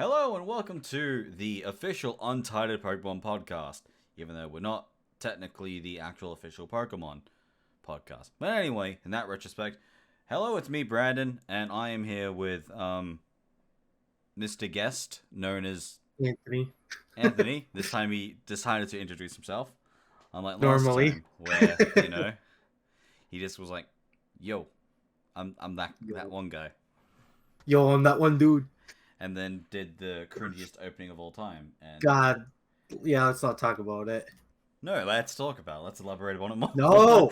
Hello and welcome to the official Untitled Pokemon podcast, even though we're not technically the actual official Pokemon podcast. But anyway, in that retrospect, hello, it's me, Brandon, and I am here with Mr. Guest, known as Anthony. Anthony. This time he decided to introduce himself, unlike last Normally. time, where, he just was like, yo, I'm that one guy. Yo, I'm that one dude. And then did the cringiest opening of all time. And God. Yeah, let's not talk about it. no, let's talk about it. Let's elaborate on it more. No!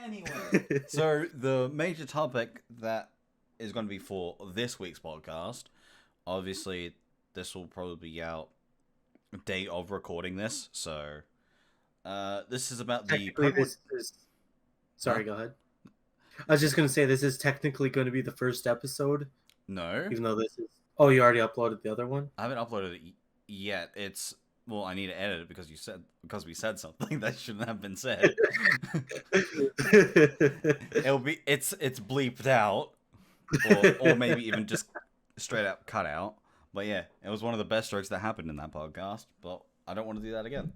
Anyway, so the major topic that is going to be for this week's podcast, obviously, this will probably be out day of recording this. So, this is about the Pokemon... Sorry, go ahead. I was just going to say, this is technically going to be the first episode. No. Even though this is... Oh, you already uploaded the other one? I haven't uploaded it yet. It's... Well, I need to edit it because we said something that shouldn't have been said. It's bleeped out, or maybe even just straight out cut out. But yeah, it was one of the best jokes that happened in that podcast. But I don't want to do that again.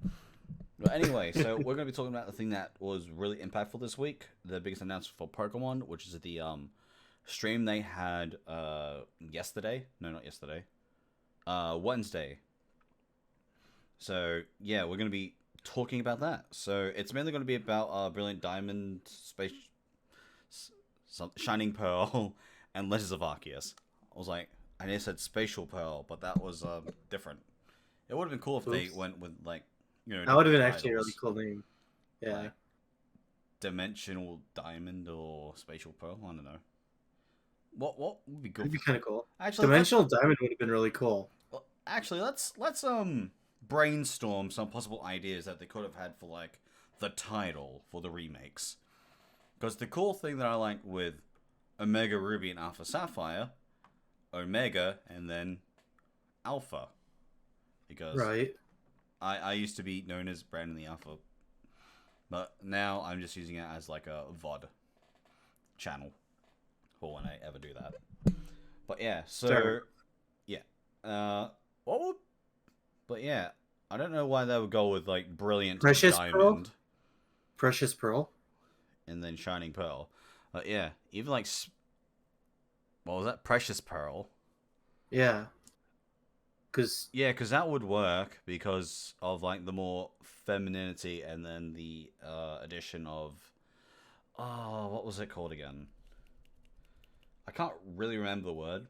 But anyway, so we're going to be talking about the thing that was really impactful this week, the biggest announcement for Pokemon, which is the stream they had yesterday. No, not yesterday. Wednesday. So, yeah, we're going to be talking about that. So, it's mainly going to be about Brilliant Diamond, Shining Pearl, and Letters of Arceus. I was like, I nearly said Spatial Pearl, but that was different. It would have been cool if they went with, like, that would have been actually a really cool name. Yeah. Like, Dimensional Diamond or Spatial Pearl, I don't know. What would be good? It'd be kind of cool. Actually, Dimensional Diamond would have been really cool. Well, actually, let's brainstorm some possible ideas that they could have had for, like, the title for the remakes. Because the cool thing that I like with Omega Ruby and Alpha Sapphire, Omega and then Alpha. Because I used to be known as Brandon the Alpha. But now I'm just using it as like a VOD channel for when I ever do that. But yeah, so Sure. yeah. But yeah, I don't know why they would go with like Brilliant Precious Diamond Pearl? Precious Pearl? and then Shining Pearl. But yeah, even like what was that? Precious Pearl. Yeah. Because that would work because of like the more femininity and then the addition of what was it called again? I can't really remember the word.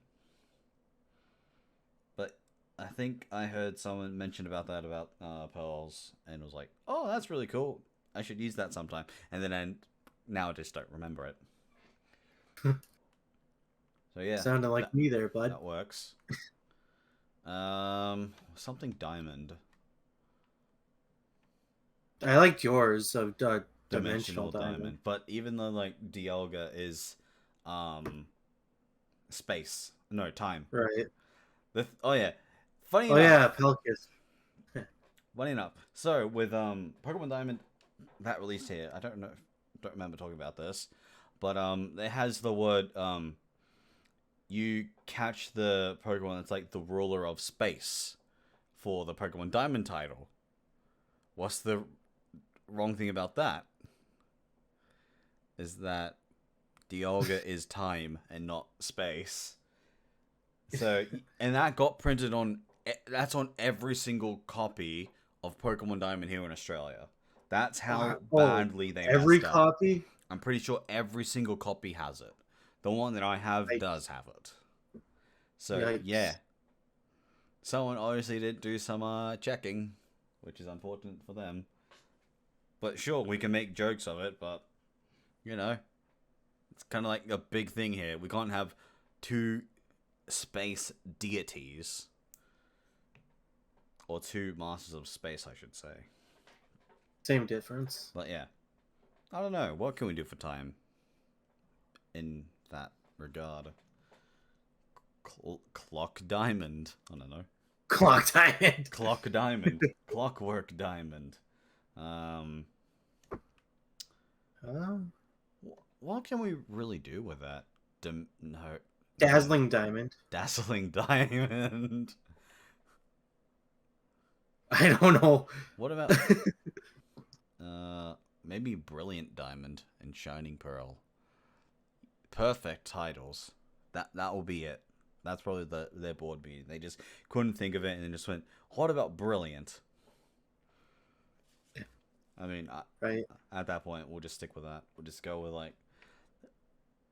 But I think I heard someone mention about pearls and was like, "Oh, that's really cool. I should use that sometime." And then now I just don't remember it. So yeah. sounded like me there, bud. That works. Something diamond. I liked yours of Dimensional diamond. But even though like Dialga is space. No, time. Right. Funny enough. Yeah, Pelkis. Funny enough. So with Pokemon Diamond that released here, I don't remember talking about this. But it has the word you catch the Pokemon that's like the ruler of space for the Pokemon Diamond title. What's the wrong thing about that? Is that Dialga is time and not space. So, and that got printed on, that's on every single copy of Pokemon Diamond here in Australia. That's how badly they messed up. Every copy? I'm pretty sure every single copy has it. The one that I have does have it. So, Yikes. yeah. Someone obviously did do some checking, which is unfortunate for them. But sure, we can make jokes of it, but, you know, it's kind of like a big thing here. We can't have two space deities. Or two masters of space, I should say. Same difference. But yeah. I don't know. What can we do for time in that regard? Clock Diamond. I don't know. Clock Diamond. Clock Diamond. Clockwork Diamond. What can we really do with that? Dazzling Diamond. Dazzling Diamond. I don't know. What about maybe Brilliant Diamond and Shining Pearl? Perfect titles. That will be it. That's probably their board meeting. They just couldn't think of it and then just went, what about Brilliant? I mean, Right. at that point, we'll just stick with that. We'll just go with, like,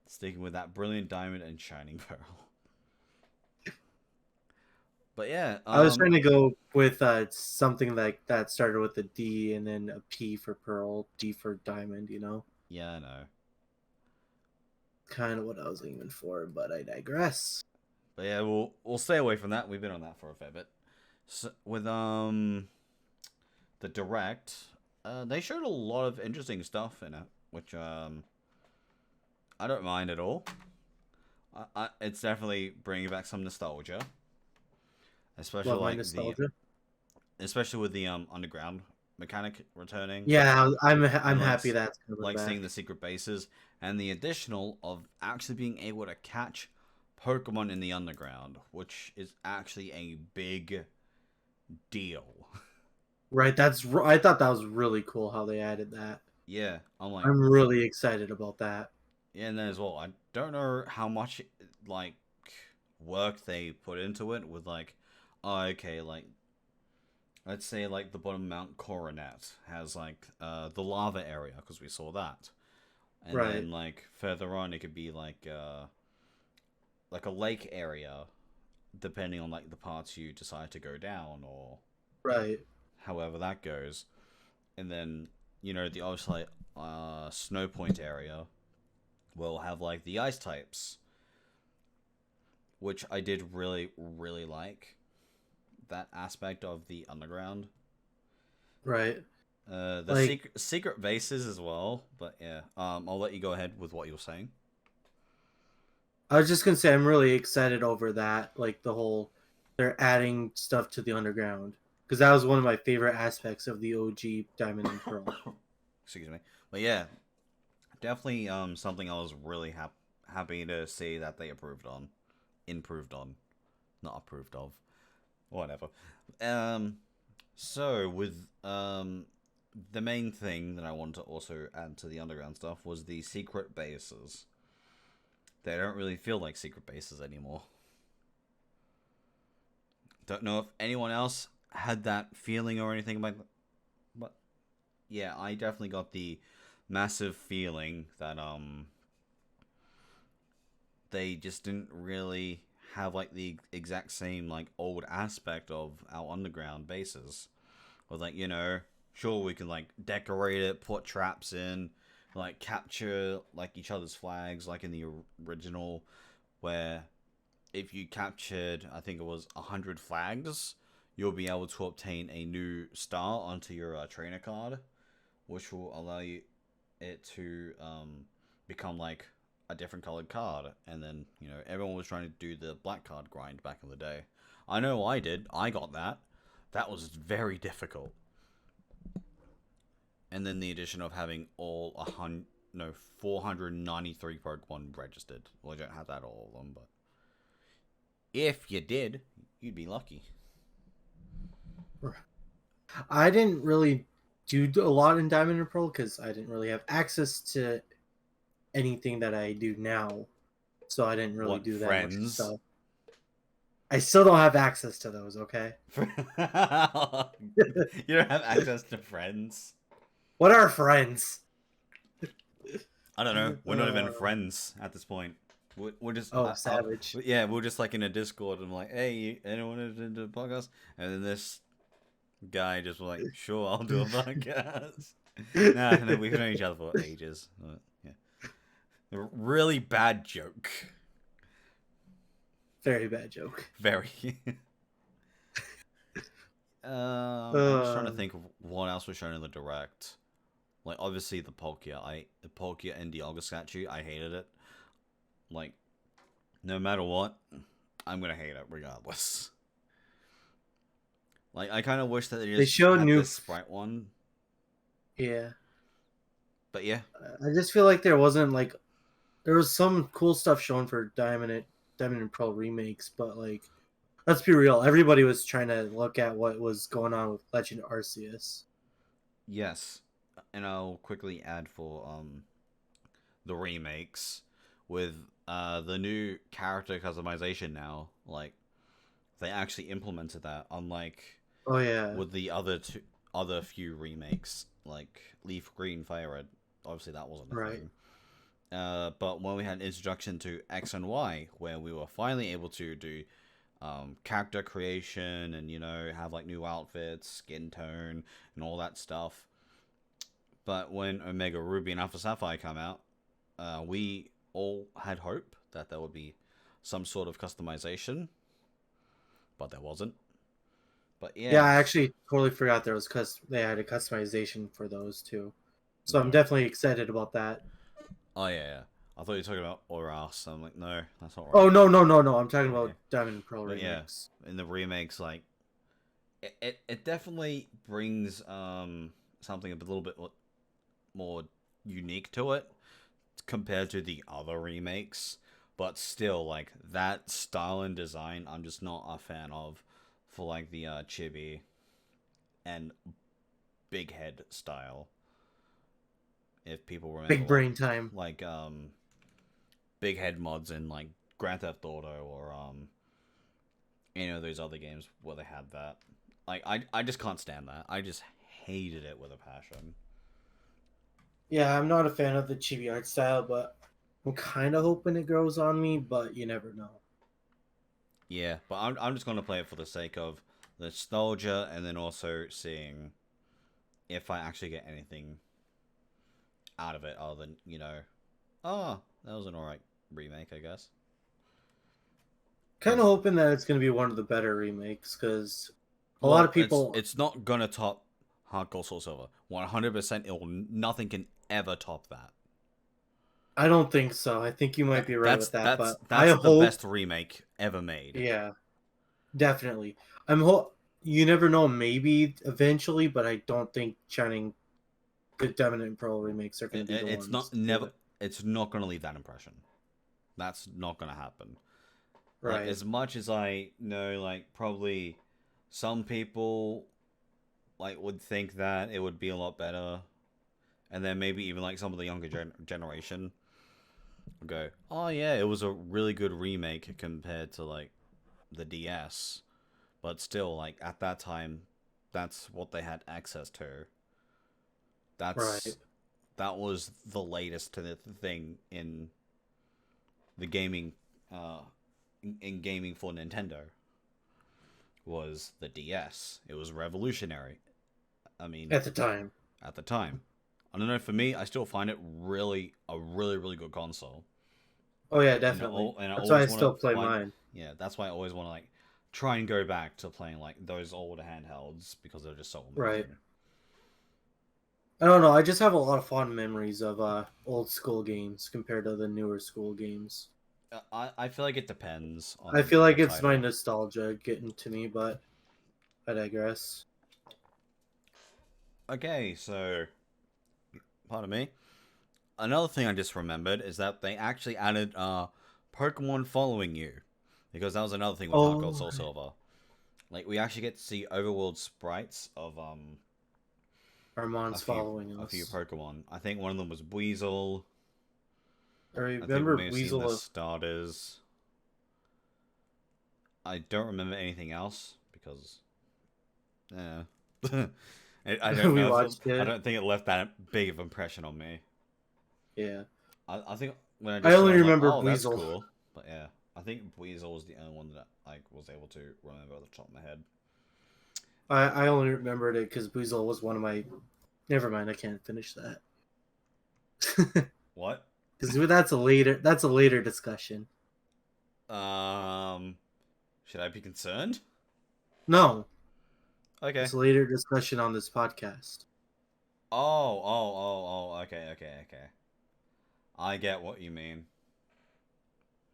sticking with that Brilliant Diamond and Shining Pearl. But yeah. I was trying to go with something like that started with a D and then a P for Pearl, D for Diamond, you know? Yeah, I know. Kind of what I was aiming for, but I digress. But yeah, we'll stay away from that. We've been on that for a fair bit. So, with the Direct, they showed a lot of interesting stuff in it, which I don't mind at all. It's definitely bringing back some nostalgia, especially Love my like nostalgia. especially with the underground mechanic returning. Yeah, I'm like, happy that's coming like back. seeing the secret bases and the additional of actually being able to catch Pokemon in the underground, which is actually a big deal. Right, I thought that was really cool how they added that. Yeah, I'm really excited about that. Yeah, and then as well, I don't know how much like work they put into it with like, oh, okay, like let's say like the bottom Mount Coronet has like the lava area because we saw that, and Right. then like further on it could be like a lake area, depending on like the parts you decide to go down or Right. however that goes, and then the obviously Snow Point area will have like the ice types, which I did really really like that aspect of the underground. Right. The Like, secret bases as well, but yeah, I'll let you go ahead with what you were saying. I was just gonna say I'm really excited over that. Like the whole they're adding stuff to the underground because that was one of my favorite aspects of the OG Diamond and Pearl. Excuse me, but yeah, definitely something I was really happy to see that they improved on, not approved of, whatever. So with the main thing that I wanted to also add to the underground stuff was the secret bases. They don't really feel like secret bases anymore. Don't know if anyone else had that feeling or anything about that. But yeah, I definitely got the massive feeling that they just didn't really have like the exact same like old aspect of our underground bases. With like, sure we can like decorate it, put traps in, like capture like each other's flags like in the original, where if you captured, I think it was 100 flags, you'll be able to obtain a new star onto your trainer card, which will allow you it to become like a different colored card. And then everyone was trying to do the black card grind back in the day. I know I did. I got that. That was very difficult. And then the addition of having all 493 Pokemon registered. Well, I don't have that all of them, but if you did, you'd be lucky. I didn't really do a lot in Diamond and Pearl because I didn't really have access to anything that I do now, so I didn't really do that much stuff. I still don't have access to those. Okay. You don't have access to friends. What are friends? I don't know. We're not even friends at this point. We're just savage. Yeah, we're just like in a Discord and I'm like, hey, anyone into the podcast? And then this guy just was like, sure, I'll do a podcast. Nah, no, we've known each other for ages. But, yeah, a really bad joke. Very bad joke. Very. I'm just trying to think of what else was shown in the Direct. Like, obviously, the Palkia and Dialga statue, I hated it. Like, no matter what, I'm gonna hate it regardless. Like, I kind of wish that they showed had this sprite one. Yeah. But yeah. I just feel like there was some cool stuff shown for Diamond Diamond and Pearl remakes, but like, let's be real. Everybody was trying to look at what was going on with Legend Arceus. Yes, and I'll quickly add for the remakes with the new character customization now. Like, they actually implemented that, unlike with the other few remakes, like Leaf Green, Fire Red. Obviously, that wasn't a thing. But when we had introduction to X and Y, where we were finally able to do character creation and, you know, have like new outfits, skin tone, and all that stuff. But when Omega Ruby and Alpha Sapphire come out, we all had hope that there would be some sort of customization, but there wasn't. But yeah, I actually totally forgot there was they had a customization for those too. So I'm definitely excited about that. Oh yeah. I thought you were talking about Oras. I'm like, no, that's not right. Oh no. I'm talking about Diamond and Pearl remakes. Yeah, in the remakes, like it definitely brings something a little bit more unique to it compared to the other remakes. But still, like, that style and design, I'm just not a fan of for like the chibi and big head style. If people remember, big brain time, like big head mods in like Grand Theft Auto or any of those other games where they had that. Like, I just can't stand that. I just hated it with a passion. Yeah, I'm not a fan of the chibi art style, but I'm kind of hoping it grows on me, but you never know. Yeah, but I'm just gonna play it for the sake of nostalgia, and then also seeing if I actually get anything out of it other than, you know, oh, that was an alright remake, I guess. Kind of hoping that it's gonna be one of the better remakes, because a lot of people. It's not gonna top Heart Gold Soul Silver. 100%. Nothing can ever top that. I don't think so. I think you might be right with that, but that's the best remake ever made. Yeah, definitely. You never know, maybe eventually, but I don't think Shining, the Diamond and Pearl remakes are going to be the ones. It's not going to leave that impression. That's not going to happen. Right. Like, as much as I know, like, probably some people like would think that it would be a lot better, and then maybe even like some of the younger generation would go, oh yeah, it was a really good remake compared to like the DS, but still, like, at that time, that's what they had access to. That was the latest thing in the gaming in gaming for Nintendo was the DS. It was revolutionary. I mean, at the time. I don't know, for me, I still find it really good console. Oh yeah, definitely. That's why I still play mine. Yeah, that's why I always want to like try and go back to playing like those older handhelds because they're just so amazing. Right. I don't know. I just have a lot of fond memories of old school games compared to the newer school games. I feel like it depends. I feel like it's my nostalgia getting to me, but I digress. Okay, so pardon me. Another thing I just remembered is that they actually added Pokemon following you, because that was another thing with Heart Gold Soul Silver. Like, we actually get to see overworld sprites of Armand's following us. A few Pokemon. I think one of them was Weasel. I remember Weasel of starters. I don't remember anything else because, yeah, I don't know. I don't think it left that big of an impression on me. Yeah, I think when I only remember Weasel. That's cool. But yeah, I think Weasel was the only one that I was able to remember at the top of my head. I only remembered it because Weasel was one of my. Never mind, I can't finish that. What? Because that's a later discussion. Should I be concerned? No. Okay. It's a later discussion on this podcast. Oh. Okay. I get what you mean.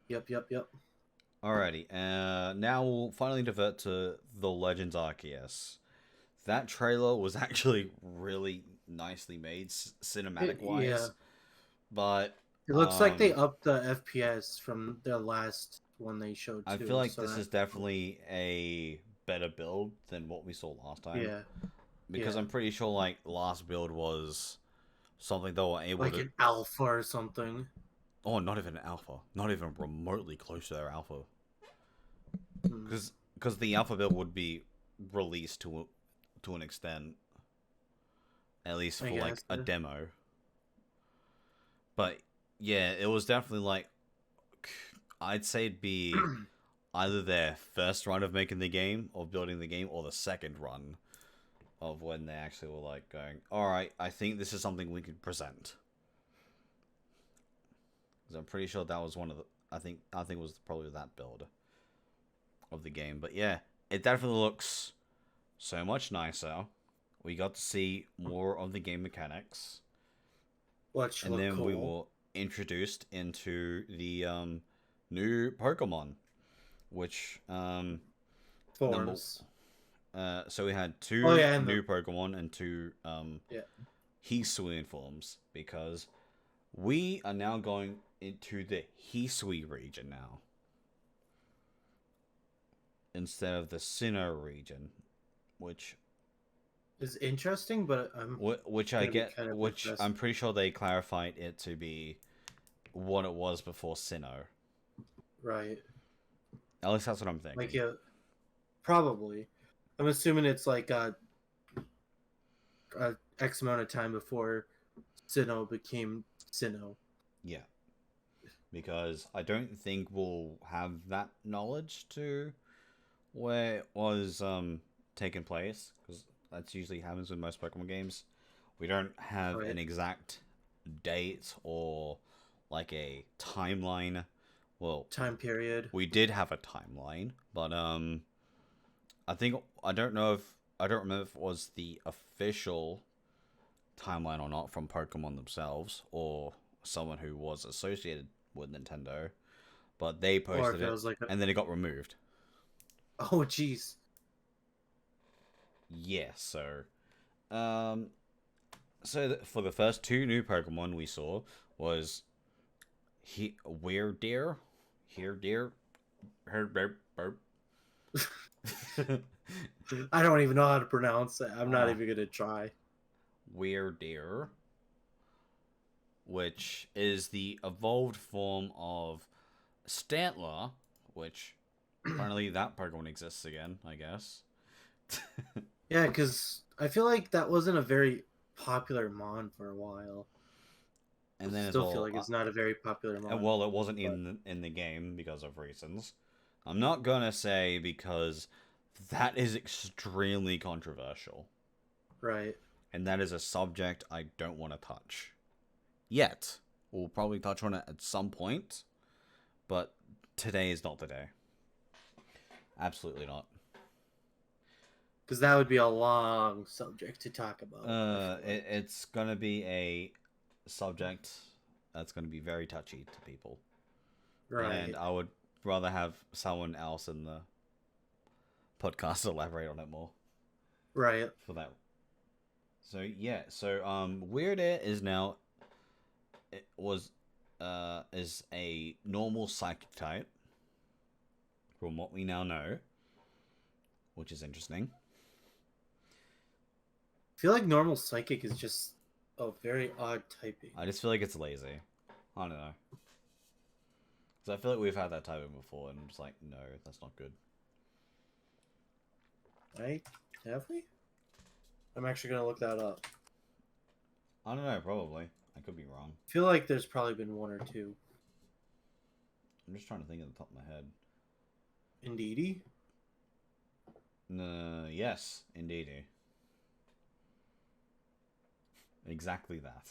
Yep. Alrighty. Now we'll finally divert to the Legends Arceus. That trailer was actually really nicely made, cinematic-wise. Yeah. But it looks like they upped the FPS from their last one they showed too. I feel like this is definitely a better build than what we saw last time. Yeah. Because I'm pretty sure like last build was something they were able to an alpha or something. Oh, not even an alpha. Not even remotely close to their alpha. Because the alpha build would be released to an extent, at least for like a demo. But yeah, it was definitely like, I'd say it'd be either their first run of making the game or building the game, or the second run of when they actually were like going, all right, I think this is something we could present. Because I'm pretty sure that was one of the, I think it was probably that build of the game. But yeah, it definitely looks so much nicer. We got to see more of the game mechanics. And then we were introduced into the new Pokemon, which forms. So we had two new Pokemon and two Hisui forms, because we are now going into the Hisui region now instead of the Sinnoh region, which is interesting, but I'm pretty sure they clarified it to be what it was before Sinnoh. Right. At least that's what I'm thinking. Like, yeah, probably. I'm assuming it's like a X amount of time before Sinnoh became Sinnoh. Yeah. Because I don't think we'll have that knowledge to where it was taking place, because that's usually happens with most Pokemon games. We don't have an exact date or like a timeline. Well, time period. We did have a timeline, but I don't remember if it was the official timeline or not from Pokemon themselves or someone who was associated with Nintendo, but they posted it, and then it got removed. Oh, jeez. Yeah, so for the first two new Pokemon we saw was Weirdeer. I don't even know how to pronounce it. I'm not even gonna try. Weirdeer, which is the evolved form of Stantler, which apparently that Pokemon exists again, I guess. Yeah, because I feel like that wasn't a very popular mon for a while. And then I still feel like it's not a very popular mon. Well, it wasn't in the game because of reasons. I'm not gonna say, because that is extremely controversial. Right. And that is a subject I don't want to touch. Yet. We'll probably touch on it at some point. But today is not the day. Absolutely not. Because that would be a long subject to talk about. It's going to be a subject that's going to be very touchy to people. Right. And I would rather have someone else in the podcast elaborate on it more. Right. For that. So, yeah. So, Weirdeer is now... is a normal psychic type. From what we now know. Which is interesting. I feel like normal psychic is just a very odd typing. I just feel like it's lazy. I don't know. Because I feel like we've had that typing before, and I'm just like, no, that's not good. Have we? I'm actually going to look that up. I don't know, probably. I could be wrong. I feel like there's probably been one or two. I'm just trying to think of the top of my head. Indeedy? Yes, Indeedy. Exactly that.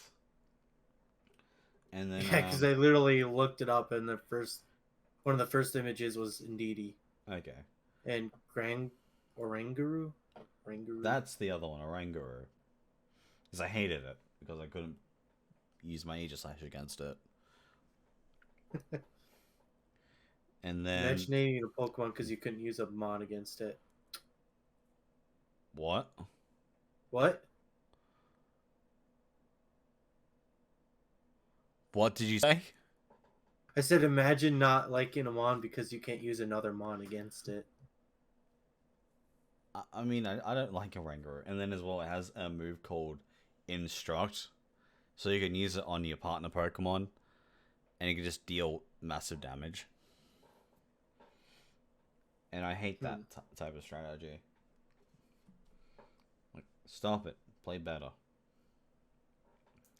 And then yeah, because I literally looked it up, and one of the first images was Indeedy. Okay. And Oranguru? That's the other one, Oranguru. Because I hated it because I couldn't use my Aegislash against it. And then imagine naming a Pokemon because you couldn't use a Mon against it. What? What? What did you say? I said, imagine not liking a Mon because you can't use another Mon against it. I mean, I don't like a Rango. And then as well, it has a move called Instruct. So you can use it on your partner Pokemon. And you can just deal massive damage. And I hate that type of strategy. Like, stop it. Play better.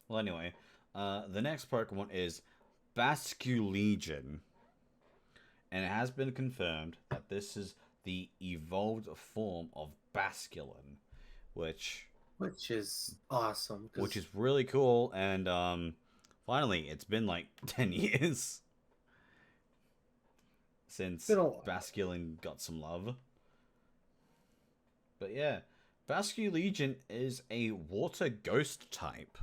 Well, anyway. The next Pokemon is Basculegion. And it has been confirmed that this is the evolved form of Basculin, which is awesome. Which is really cool, and finally, it's been like 10 years since Basculin got some love. But yeah, Basculegion is a water ghost type,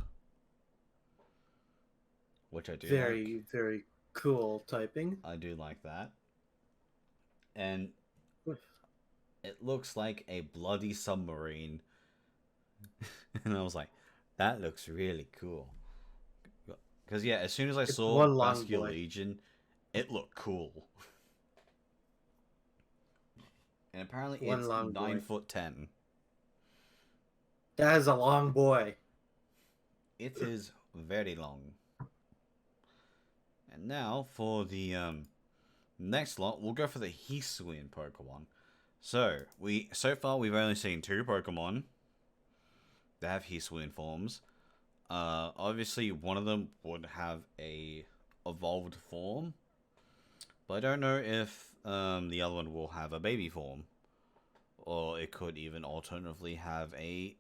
which I do very, like. Very cool typing. I do like that. And it looks like a bloody submarine. And I was like, that looks really cool. Because, yeah, as soon as I saw Basculegion, it looked cool. And apparently it's 9'10". That is a long boy. It is very long. And now for the next lot, we'll go for the Hisuian Pokemon. So far we've only seen 2 Pokemon that have Hisuian forms. Obviously one of them would have a evolved form, but I don't know if the other one will have a baby form, or it could even alternatively have a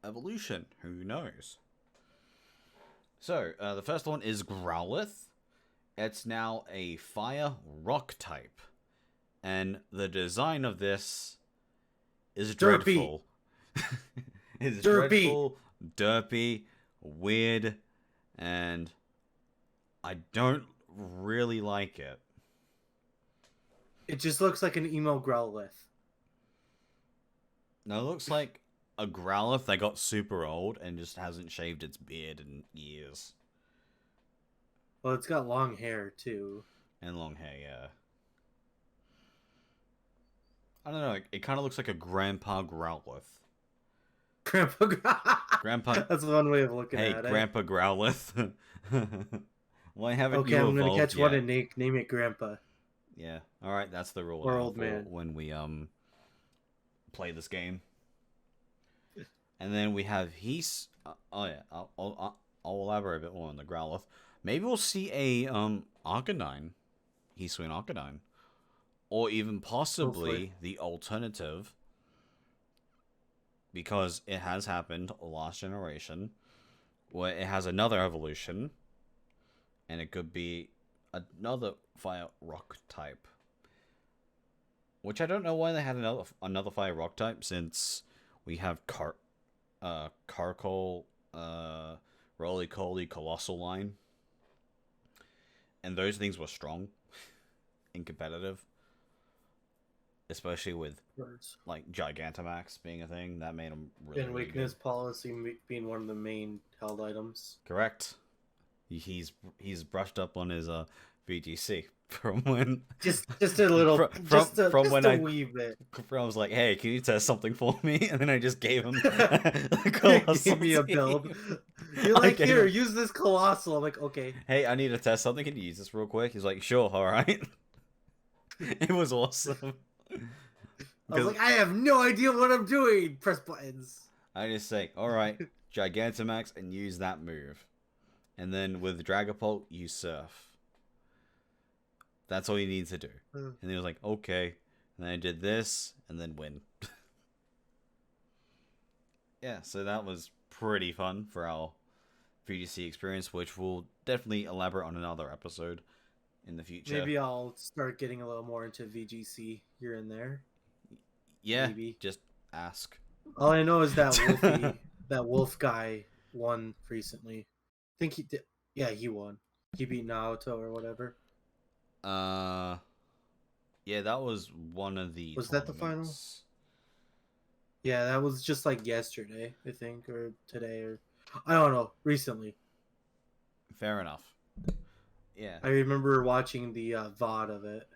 evolution. Who knows? So the first one is Growlithe. It's now a fire rock type. And the design of this is dreadful. It's dreadful, derpy, weird, and I don't really like it. It just looks like an emo Growlithe. No, it looks like a Growlithe that got super old and just hasn't shaved its beard in years. Well, it's got long hair, too. And long hair, yeah. I don't know, it kind of looks like a Grandpa Growlithe. Grandpa. That's one way of looking at it. Hey, Grandpa Growlithe. Why haven't you evolved? Okay, I'm gonna catch yet? one and name it Grandpa. Yeah, all right, that's the rule or old man when we play this game. And then we have oh yeah, I'll elaborate a bit more on the Growlithe. Maybe we'll see a Arcanine, Hisuian Arcanine, or even possibly Hopefully. the alternative, because it has happened last generation, where it has another evolution, and it could be another fire rock type. Which I don't know why they had another fire rock type, since we have Carkol, Roly-Coly, Colossal line. And those things were strong in competitive. Especially with, like, Gigantamax being a thing. That made them really, and weakness policy being one of the main held items. Correct. He's brushed up on his VGC from when just a little from when I wee bit. I was like, hey, can you test something for me? And then I just gave him gave me a build. You're like, here, use this Colossal. I'm like, okay. Hey, I need to test something. Can you use this real quick? He's like, sure, alright. It was awesome. I was like, I have no idea what I'm doing. Press buttons. I just say, alright, Gigantamax, and use that move. And then with Dragapult, you Surf. That's all you need to do. And he was like, okay. And then I did this, and then win. Yeah, so that was pretty fun for our VGC experience, which we'll definitely elaborate on another episode in the future. Maybe I'll start getting a little more into VGC here and there. Yeah, maybe. Just ask. All I know is that that wolf guy won recently. I think he did. Yeah, he won. He beat Naoto or whatever. Yeah, that was one of the. Was that the final? Yeah, that was just like yesterday, I think, or today, or I don't know. Recently. Fair enough. yeah. I remember watching the VOD of it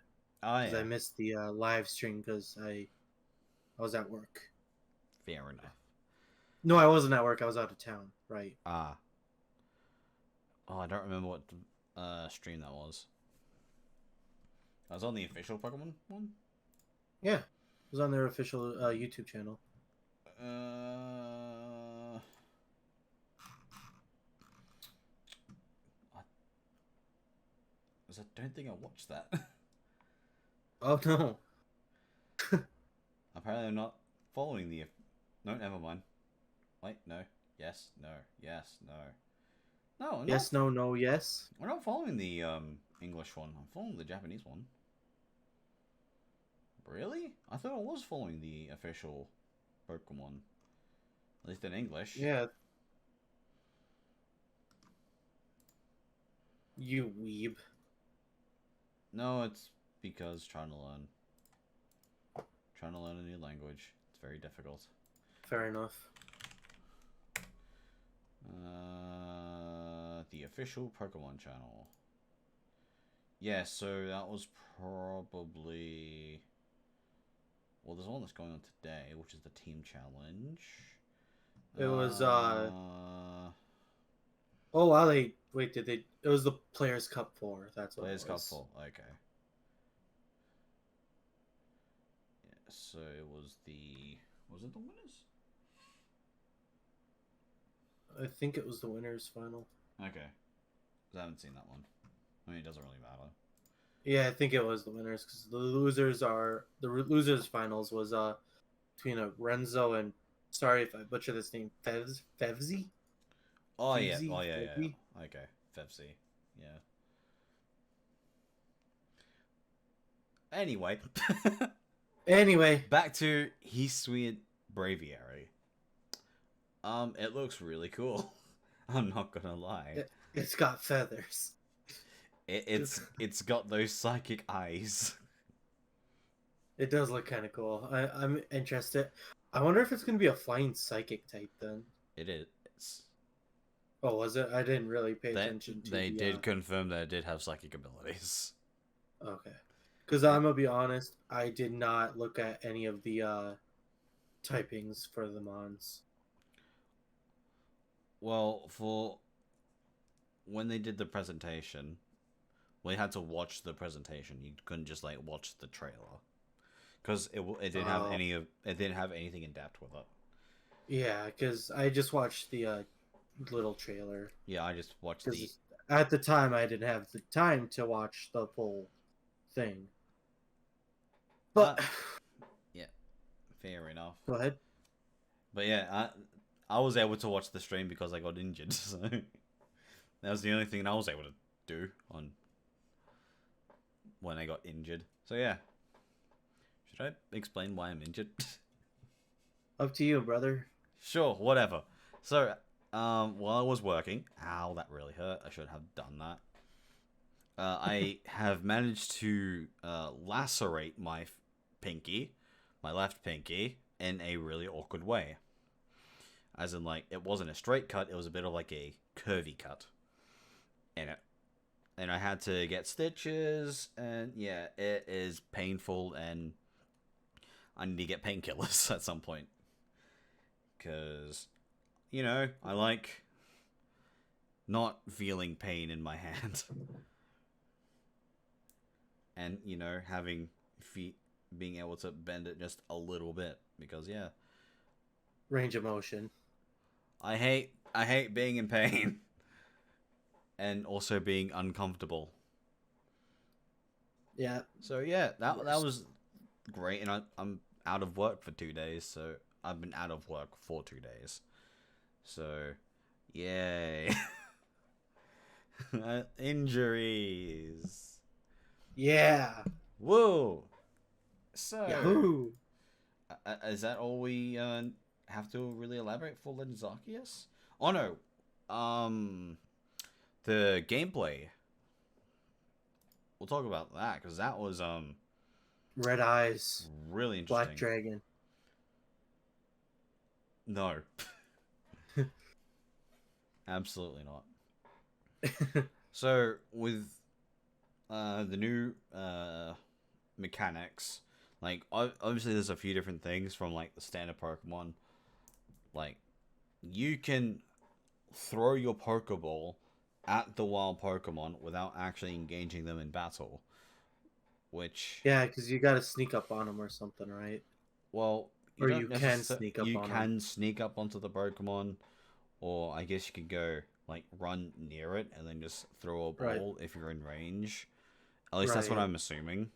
Oh because yeah. I missed the live stream because I was at work. Fair enough. No, I wasn't at work. I was out of town. Right. Ah. Oh, I don't remember what stream that was. I was on the official Pokemon one. Yeah, it was on their official YouTube channel. I don't think I watched that. Oh no. Apparently, I'm not following the. No, never mind. Wait, no. Yes, no. Yes, no. No, I'm Yes, not. no, no, yes. We're not following the English one. I'm following the Japanese one. Really? I thought I was following the official Pokemon. At least in English. Yeah. You weeb. No, it's because trying to learn. Trying to learn a new language. It's very difficult. Fair enough. The official Pokemon channel. Yeah, so that was probably... Well, there's one that's going on today, which is the Team Challenge. It was, Oh, wow, Wait, did they... It was the Players' Cup 4, that's what Players it Cup was. 4, okay. Yeah, so it was the... Was it the winners? I think it was the winners' final. Okay. I haven't seen that one. I mean, it doesn't really matter. Yeah, I think it was the winners, because the losers finals was, between Renzo and... Sorry if I butcher this name, Fevzi? Oh, yeah. Fevzi? Oh, yeah, Fevzi? yeah. Okay. Fevzi. Yeah. Anyway. Anyway. Back to Hisuian Braviary. It looks really cool. I'm not gonna lie. It's got feathers. It's got those psychic eyes. It does look kind of cool. I'm interested. I wonder if it's going to be a flying psychic type then. It is. Oh, was it? I didn't really pay attention to They did confirm that it did have psychic abilities. Okay. Because I'm going to be honest, I did not look at any of the typings for the Mons. Well, for when they did the presentation, we had to watch the presentation. You couldn't just like watch the trailer because it didn't have it didn't have anything in depth with it. Yeah, because I just watched the little trailer. Yeah, I just watched the. At the time, I didn't have the time to watch the full thing. But yeah, fair enough. Go ahead. But yeah, I was able to watch the stream because I got injured, so that was the only thing I was able to do on when I got injured. So yeah, should I explain why I'm injured? Up to you, brother. Sure, whatever. So, while I was working, ow, that really hurt. I should have done that. I have managed to lacerate my pinky, my left pinky, in a really awkward way. As in, like, it wasn't a straight cut, it was a bit of like a curvy cut in it. And I had to get stitches, and yeah, it is painful, and I need to get painkillers at some point. Because, you know, I like not feeling pain in my hand. And, you know, having feet, being able to bend it just a little bit. Because, yeah. Range of motion. I hate being in pain. And also being uncomfortable. Yeah. So, yeah, that was great. And I'm out of work for 2 days, so I've been out of work for 2 days. So, yay. Injuries. Yeah. Whoa. So, Yahoo! Is that all we have to really elaborate for Legend Arceus? Oh no. The gameplay. We'll talk about that because that was Red Eyes. really interesting. Black Dragon. No. Absolutely not. So with the new mechanics. Like, obviously, there's a few different things from like the standard Pokemon. Like, you can throw your Pokeball at the wild Pokemon without actually engaging them in battle. Which, Yeah, because you got to sneak up on them or something, right? well, Or you can sneak up you on them. can sneak up onto the Pokemon, or I guess you could go like run near it and then just throw a Right. ball if you're in range. At least that's what Right. I'm assuming.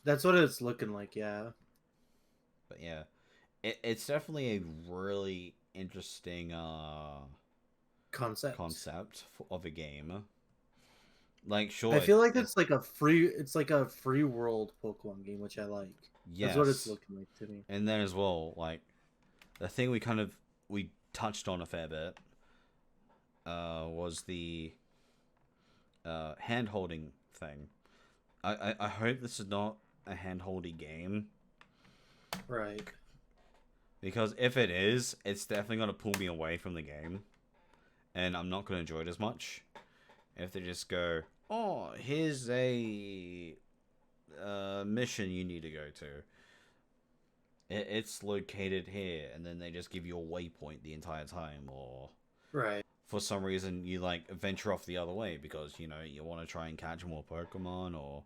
That's what it's looking like, yeah. But yeah, it's definitely a really interesting concept of a game. Like, sure, I feel like it's like a free world Pokemon game, which I like. That's what it's yes, looking like to me. and then as well, like the thing we touched on a fair bit was the hand holding thing. I hope this is not a hand holdy game. Right. Because if it is, it's definitely gonna pull me away from the game. And I'm not gonna enjoy it as much. If they just go, oh, here's a mission you need to go to. It's located here, and then they just give you a waypoint the entire time, or Right. for some reason you like venture off the other way because you want to try and catch more Pokemon or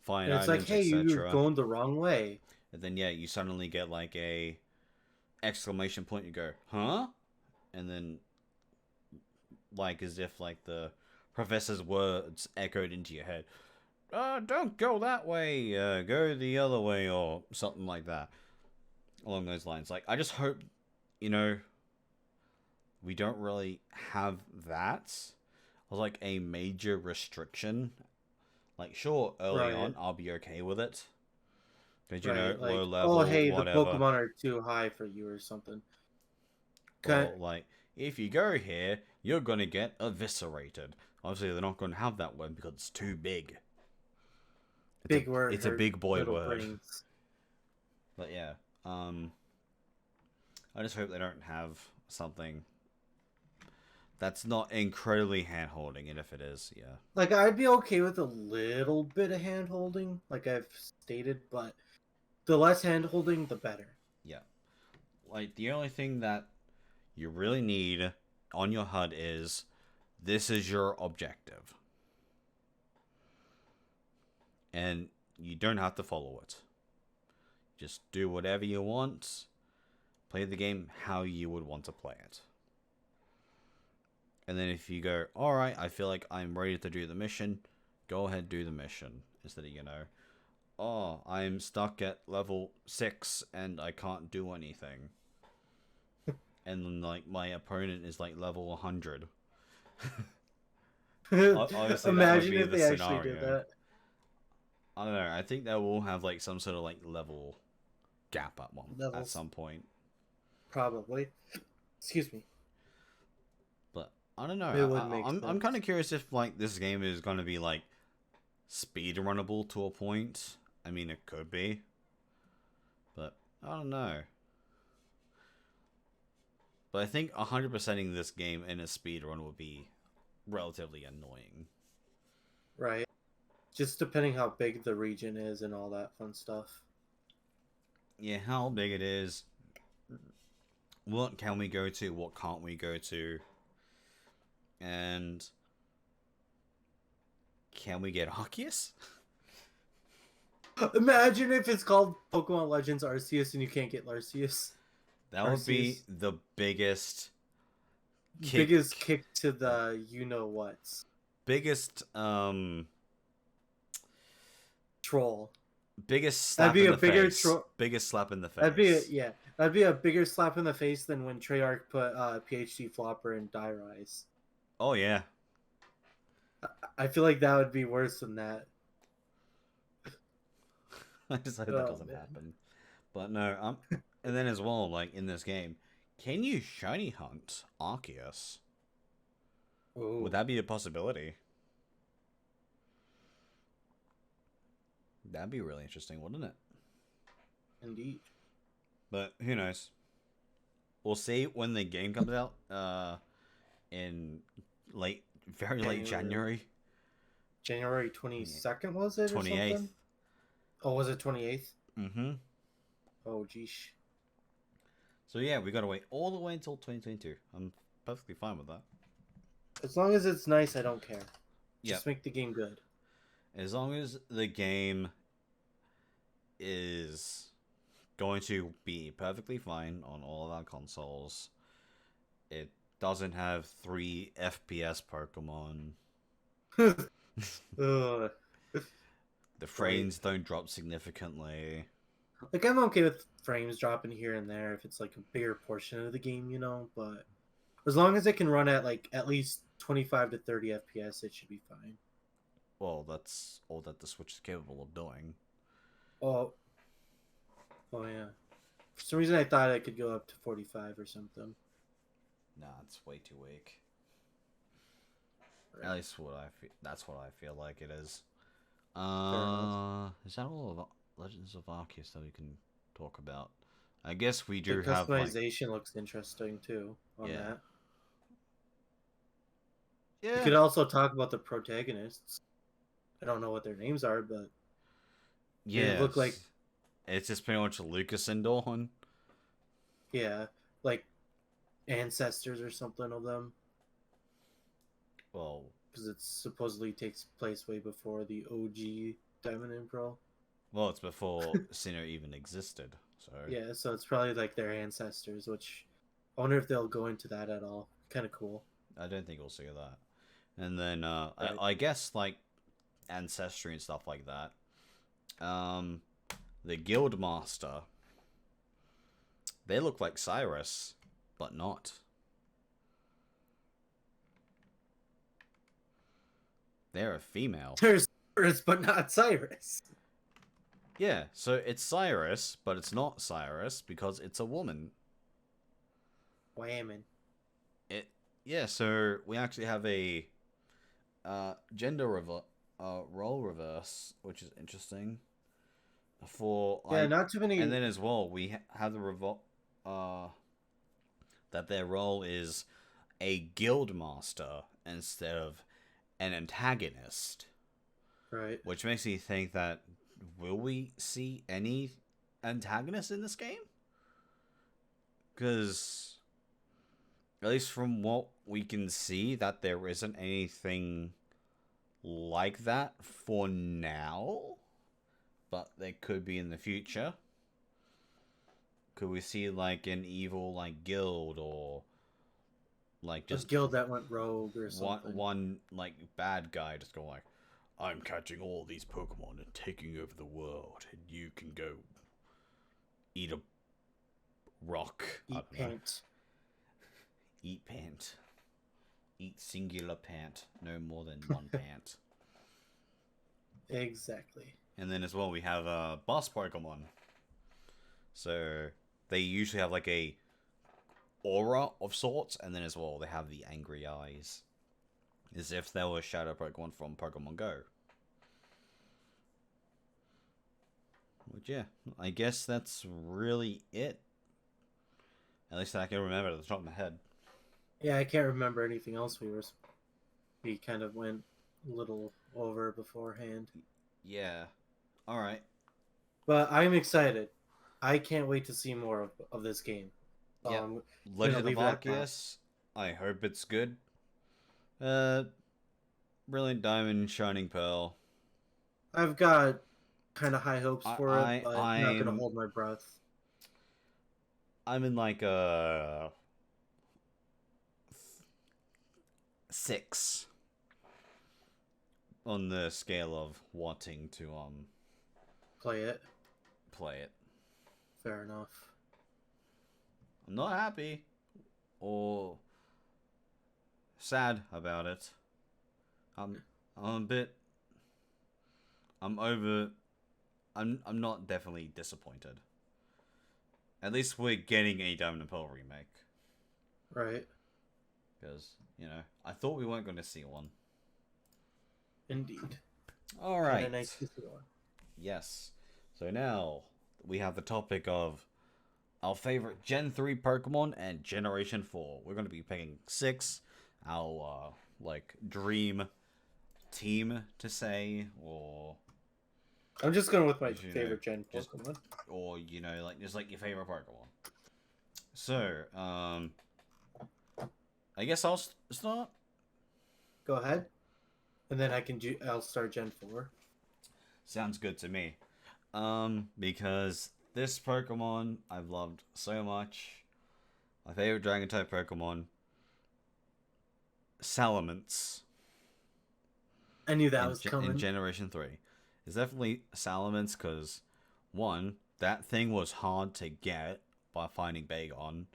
find And it's like, items, hey, you're etc. going the wrong way. And then yeah, you suddenly get like a exclamation point. You go, huh? And then like as if like the professor's words echoed into your head. Don't go that way. Go the other way, or something like that. Along those lines. Like, I just hope, we don't really have that. Like a major restriction. Like, sure, early on, I'll be okay with it. Because, Right. Like, low oh, level, hey, the whatever. Pokemon are too high for you or something. Or, like, if you go here, you're going to get eviscerated. Obviously, they're not going to have that word because it's too big. Big word. It's a big boy word. Brains. But yeah, I just hope they don't have something that's not incredibly hand-holding, and if it is, yeah. Like, I'd be okay with a little bit of hand-holding, like I've stated, but the less hand-holding, the better. Yeah. Like, the only thing that you really need on your HUD is, this is your objective. And you don't have to follow it. Just do whatever you want. Play the game how you would want to play it. And then if you go, alright, I feel like I'm ready to do the mission, go ahead, do the mission. Instead of, oh, I'm stuck at level 6 and I can't do anything. And then, like, my opponent is, like, level 100. Obviously, Imagine if the they scenario. actually did that. I don't know. I think they will have, like, some sort of, like, level gap at some point. Probably. Excuse me. But I don't know. I'm kind of curious if like this game is going to be like speedrunnable to a point. I mean, it could be, but I don't know. But I think 100%ing this game in a speedrun would be relatively annoying. Right. Just depending how big the region is and all that fun stuff. Yeah, how big it is. What can we go to? What can't we go to? And can we get Arceus? Imagine if it's called Pokemon Legends Arceus and you can't get Arceus. That would be the biggest kick to the you-know-whats. Biggest, troll. Biggest slap in the face. Biggest slap in the face. That'd be a bigger slap in the face than when Treyarch put PhD Flopper in Die Rise. Oh yeah. I feel like that would be worse than that. I just hope that doesn't happen. But no, and then as well, like in this game, can you shiny hunt Arceus? Ooh. Would that be a possibility? That'd be really interesting, wouldn't it? Indeed. But who knows? We'll see when the game comes out. In very late January. January 22nd, was it, or 28th. something? Oh, was it 28th? Mm-hmm. Oh, geesh. So yeah, we gotta wait all the way until 2022. I'm perfectly fine with that. As long as it's nice, I don't care. Yep. Just make the game good. As long as the game is going to be perfectly fine on all of our consoles. It doesn't have 3 FPS Pokemon. Ugh. The frames don't drop significantly. Like, I'm okay with frames dropping here and there if it's like a bigger portion of the game, you know, but as long as it can run at like at least 25 to 30 FPS, it should be fine. Well, that's all that the Switch is capable of doing. Oh yeah. For some reason, I thought I could go up to 45 or something. Nah, it's way too weak. Right. At least that's what I feel like it is. Is that all of Legends of Arceus that we can talk about? I guess we do have customization looks interesting too on that. Yeah. You could also talk about the protagonists. I don't know what their names are, but they look like it's just pretty much Lucas and Dawn. Yeah, like ancestors or something of them. Well, because it supposedly takes place way before the OG Diamond and Pearl. Well, it's before Sinnoh even existed, so yeah, so it's probably like their ancestors, which I wonder if they'll go into that at all. Kind of cool. I don't think we'll see that. And then Right. I guess like ancestry and stuff like that. The Guild Master. They look like Cyrus, but not. They're a female. There's Cyrus, but not Cyrus. Yeah, so it's Cyrus, but it's not Cyrus because it's a woman. Whammon. Yeah, so we actually have a gender role reverse, which is interesting. For not too many. And then as well, we have the that their role is a guild master instead of an antagonist. Right. Which makes me think that will we see any antagonists in this game? Because at least from what we can see, that there isn't anything like that for now. But they could be in the future. Could we see like an evil like guild or like just a guild that went rogue or something? One like bad guy just go like, I'm catching all these Pokemon and taking over the world, and you can go eat a rock. Eat pant. Eat pant. Eat singular pant. No more than one pant. Exactly. And then as well, we have boss Pokemon. So they usually have like a aura of sorts, and then as well they have the angry eyes, as if they were Shadow Pokemon from Pokemon Go. Which yeah, I guess that's really it. At least I can remember at the top of my head. Yeah, I can't remember anything else we kind of went a little over beforehand. Yeah. Alright. But I'm excited. I can't wait to see more of this game. Yeah. Legend of Arceus. I hope it's good. Brilliant Diamond, Shining Pearl. I've got kind of high hopes for it, but I'm not going to hold my breath. I'm in like a 6 on the scale of wanting to play it. Fair enough. I'm not happy or sad about it. I'm not definitely disappointed. At least we're getting a Diamond and Pearl remake. Right. Because, you know, I thought we weren't going to see one. Indeed. Alright. Kinda nice to see one. Yes. So now we have the topic of our favorite Gen 3 Pokemon and Generation 4. We're going to be picking 6. Our, dream team to say, or I'm just going with my favorite Gen Pokemon. Or like just like your favorite Pokemon. So, I guess I'll start. Go ahead, and then I'll start Gen 4. Sounds good to me. Because this Pokemon I've loved so much. My favorite Dragon type Pokemon, Salamence. I knew that was coming. In Generation 3. It's definitely Salamence because, one, that thing was hard to get by finding Bagon.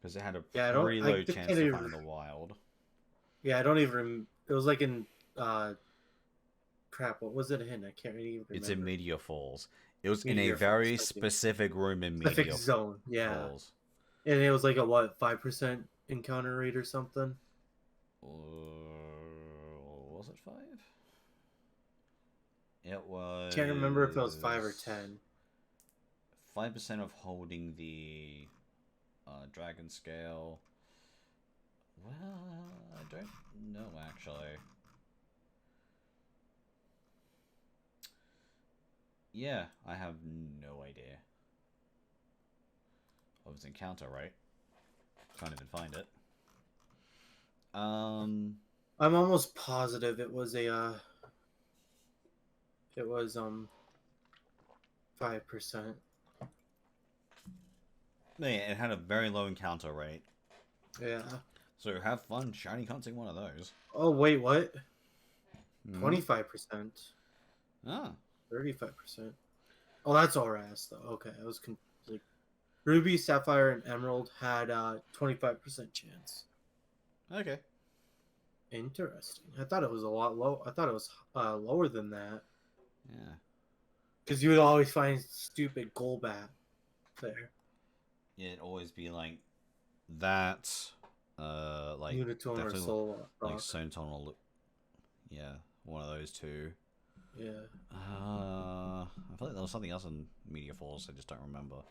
Because it had a pretty low chance to find in the wild. Yeah, I don't even... It was like in... Crap, what was it in? I can't even remember. It's in Meteor Falls. It was in a very specific room in Meteor zone, yeah. Falls. And it was like a, 5% encounter rate or something? Was it 5? It was... Can't remember if it was 5 or 10. 5% of holding the dragon scale. Well, I don't know, actually. Yeah, I have no idea. Of its encounter, right? Can't even find it. I'm almost positive it was a it was 5%. Yeah, it had a very low encounter rate. Yeah. So have fun shiny hunting one of those. Oh wait, what? 25%. Ah. 35%. Oh, that's alright though. Okay, I was like Ruby, Sapphire, and Emerald had 25% chance. Okay. Interesting. I thought it was a lot low. I thought it was lower than that. Yeah. Because you would always find stupid Golbat there. Yeah, it'd always be like that. Like Unitone or Soul like Sonotone or yeah, one of those two. Yeah. I feel like there was something else in Meteor Falls. I just don't remember.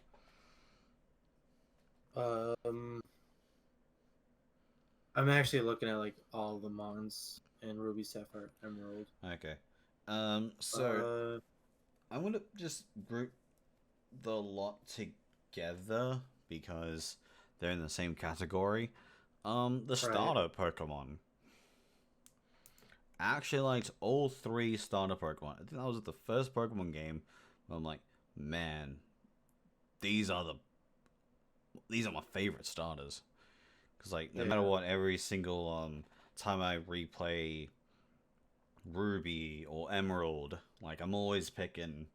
I'm actually looking at like all the Mons and Ruby, Sapphire, Emerald. Okay. So I'm gonna just group the lot together because they're in the same category. The starter Pokemon. I actually liked all 3 starter Pokemon. I think that was the first Pokemon game where I'm like, man, these are my favorite starters. Because like no matter what, every single time I replay Ruby or Emerald, like I'm always picking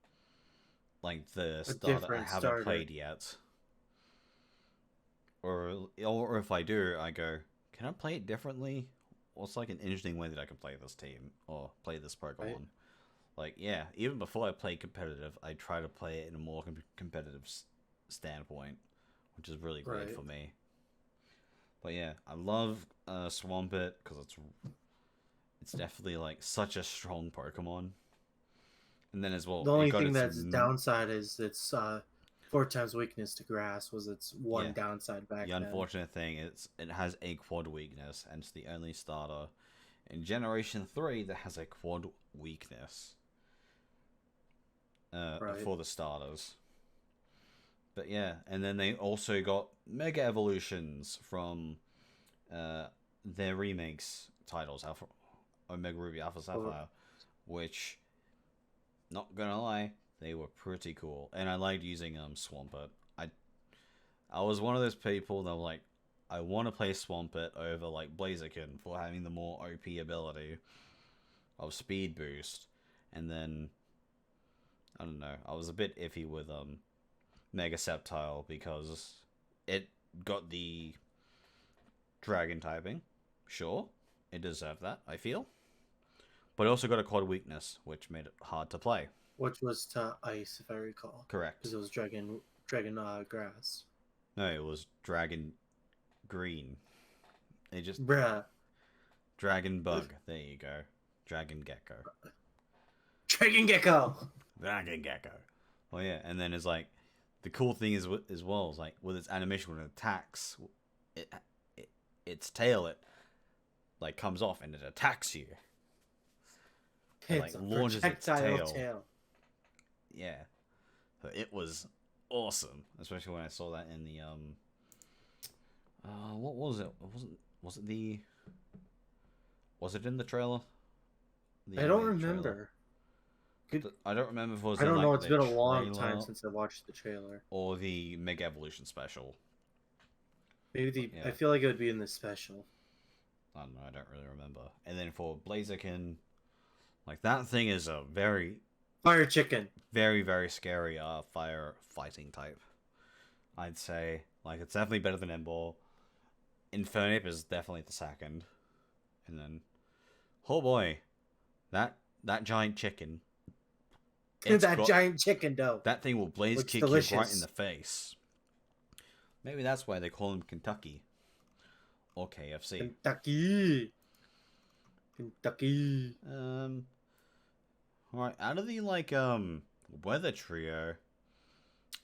like the starter I haven't played yet. Or if I do, I go, can I play it differently? What's like an interesting way that I can play this team or play this Pokemon? Right. Like, yeah, even before I play competitive, I try to play it in a more competitive standpoint, which is really great for me. But yeah, I love Swampert because it's definitely like such a strong Pokemon. And then as well, the only thing that's downside is it's 4 times weakness to grass was its one downside back then. The unfortunate thing is it has a quad weakness, and it's the only starter in Generation 3 that has a quad weakness for the starters. But yeah, and then they also got Mega Evolutions from their remakes titles, Omega Ruby, Alpha Sapphire, which, not gonna lie, they were pretty cool, and I liked using Swampert. I was one of those people that were like, I want to play Swampert over like Blaziken for having the more OP ability of Speed Boost, and then I don't know, I was a bit iffy with Mega Sceptile because it got the Dragon typing. Sure, it deserved that, I feel, but it also got a quad weakness, which made it hard to play. Which was to Ice, if I recall. Correct. Because it was Dragon Grass. No, it was Dragon Green. It just... Dragon Bug. There you go. Dragon Gecko. Dragon Gecko! Dragon Gecko. Well, yeah, and then it's like... The cool thing is as well is like with its animation when it attacks, its tail, it like comes off and it attacks you. It like It's a launches its projectile tail. Yeah. So it was awesome, especially when I saw that in the what was it? Was it in the trailer? The I don't animated remember. I don't remember if it was I in don't like know. It's the been a long trailer time since I watched the trailer. or the Mega Evolution special. Maybe Yeah. I feel like it would be in the special. I don't know. I don't really remember. And then for Blaziken, like that thing is a very Fire chicken. very, very scary fire fighting type. I'd say. Like, it's definitely better than Emboar. Infernape is definitely the second. And then, oh boy, that giant chicken. Giant chicken dough. That thing will blaze Looks kick delicious. you right in the face. Maybe that's why they call him Kentucky. Or KFC. Kentucky. Alright, out of the, like, weather trio,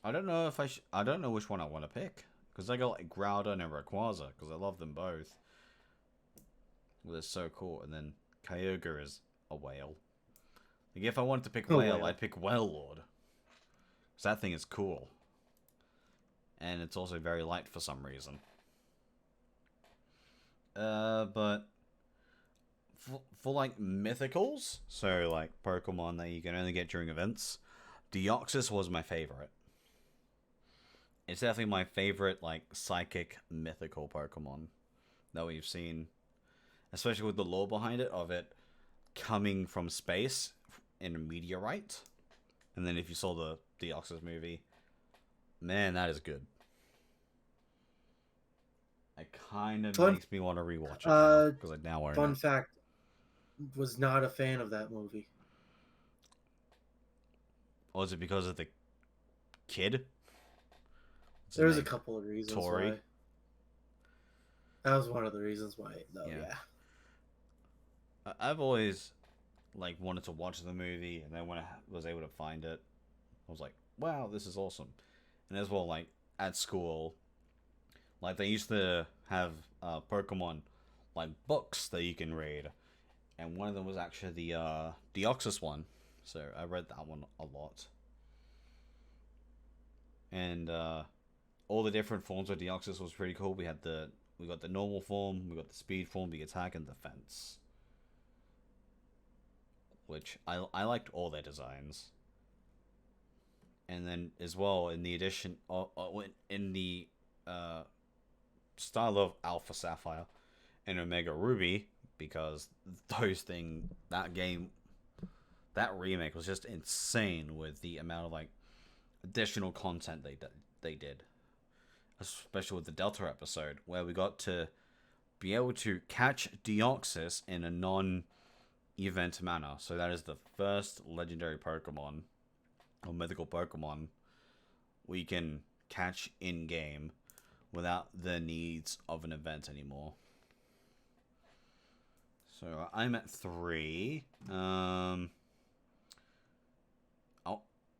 I don't know if I don't know which one I want to pick. Because I got, like, Groudon and Rayquaza, because I love them both. Well, they're so cool. And then Kyogre is a whale. Like, if I wanted to pick whale, I'd pick Wailord. Because that thing is cool. And it's also very light for some reason. But for like mythicals, so like Pokemon that you can only get during events, Deoxys was my favorite. It's definitely my favorite like psychic mythical Pokemon that we've seen, especially with the lore behind it of it coming from space in a meteorite. And then if you saw the Deoxys movie, man, that is good. It kind of makes me want to rewatch it because I now own it. Fun fact, was not a fan of that movie. Was it because of the kid? There was a couple of reasons Tori? why. That was one of the reasons why, though, yeah. I've always like wanted to watch the movie, and then when I was able to find it, I was like, wow, this is awesome. And as well, like, at school, like, they used to have Pokemon, like, books that you can read. And one of them was actually the Deoxys one. So I read that one a lot. And all the different forms of Deoxys was pretty cool. We got the normal form, we got the speed form, the attack, and defense. Which I liked all their designs. And then as well in the edition, in the style of Alpha Sapphire and Omega Ruby, because that remake was just insane with the amount of like additional content they did, especially with the Delta episode where we got to be able to catch Deoxys in a non-event manner. So that is the first legendary Pokemon or mythical Pokemon we can catch in game without the needs of an event anymore. So I'm at 3. I'll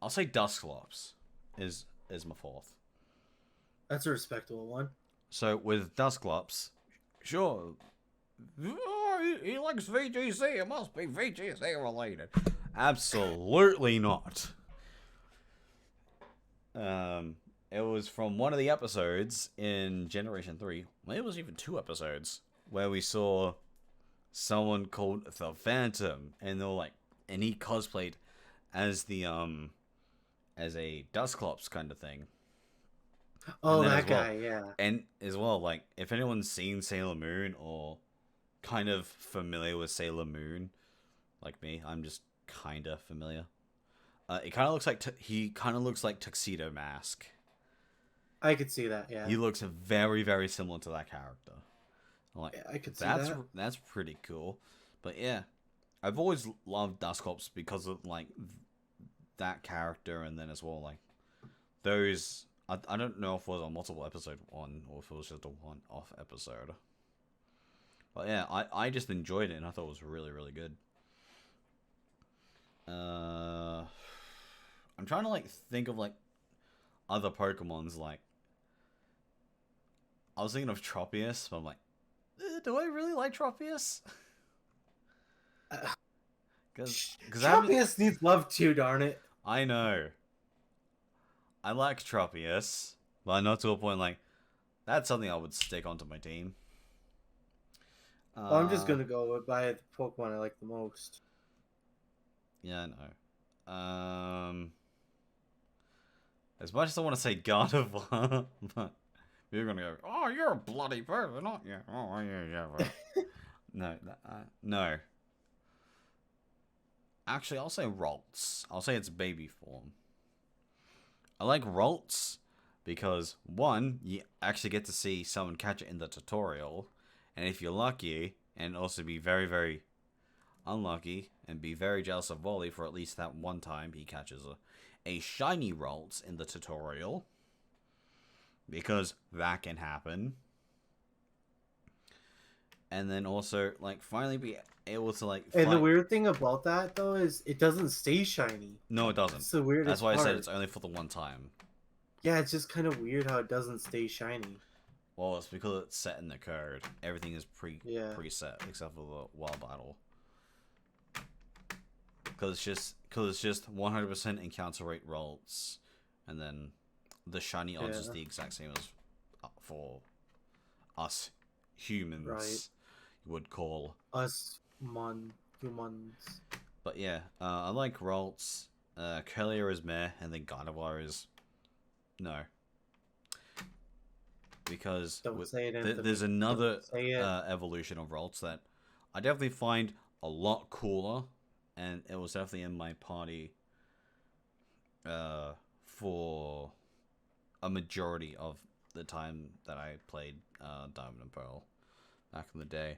say Dusclops is my 4th. That's a respectable one. So with Dusclops, sure, he likes VGC. It must be VGC related. Absolutely not. It was from one of the episodes in Generation 3. Maybe it was even 2 episodes where we saw someone called the Phantom, and they were like, and he cosplayed as the as a Dusclops kind of thing. Oh, that guy, yeah. And as well, like, if anyone's seen Sailor Moon or kind of familiar with Sailor Moon, like me, I'm just kind of familiar. It kind of looks like he kind of looks like Tuxedo Mask. I could see that, yeah. He looks very, very similar to that character. Like, yeah, I could see that. That's pretty cool. But yeah, I've always loved Dusclops because of like that character, and then as well like those. I don't know if it was a multiple episode one or if it was just a one-off episode. But yeah, I just enjoyed it and I thought it was really, really good. I'm trying to like think of like other Pokemons. Like I was thinking of Tropius, but I'm like, Do I really like Tropius? Because Tropius needs love too, darn it. I know. I like Tropius, but not to a point like that's something I would stick onto my team. Well, I'm just gonna go by the Pokemon I like the most. Yeah, I know. As much as I want to say Gardevoir, but you're gonna go, oh, you're a bloody person, aren't you? Oh, yeah. No, no. Actually, I'll say Ralts. I'll say it's baby form. I like Ralts because, one, you actually get to see someone catch it in the tutorial, and if you're lucky, and also be very, very unlucky, and be very jealous of Wally for at least that one time he catches a shiny Ralts in the tutorial, because that can happen. And then also, like, finally be able to, like... And the weird thing about that, though, is it doesn't stay shiny. No, it doesn't. It's the weirdest That's why part. I said it's only for the one time. Yeah, it's just kind of weird how it doesn't stay shiny. Well, it's because it's set in the code. Everything is preset, except for the wild battle. Because it's just 100% encounter rate rolls, and then the shiny odds is the exact same as for us humans. Right. You would call us humans. But yeah, I like Ralts. Curlier is meh, and then Gardevoir is no. Because there's another evolution of Ralts that I definitely find a lot cooler, and it was definitely in my party for a majority of the time that I played Diamond and Pearl back in the day.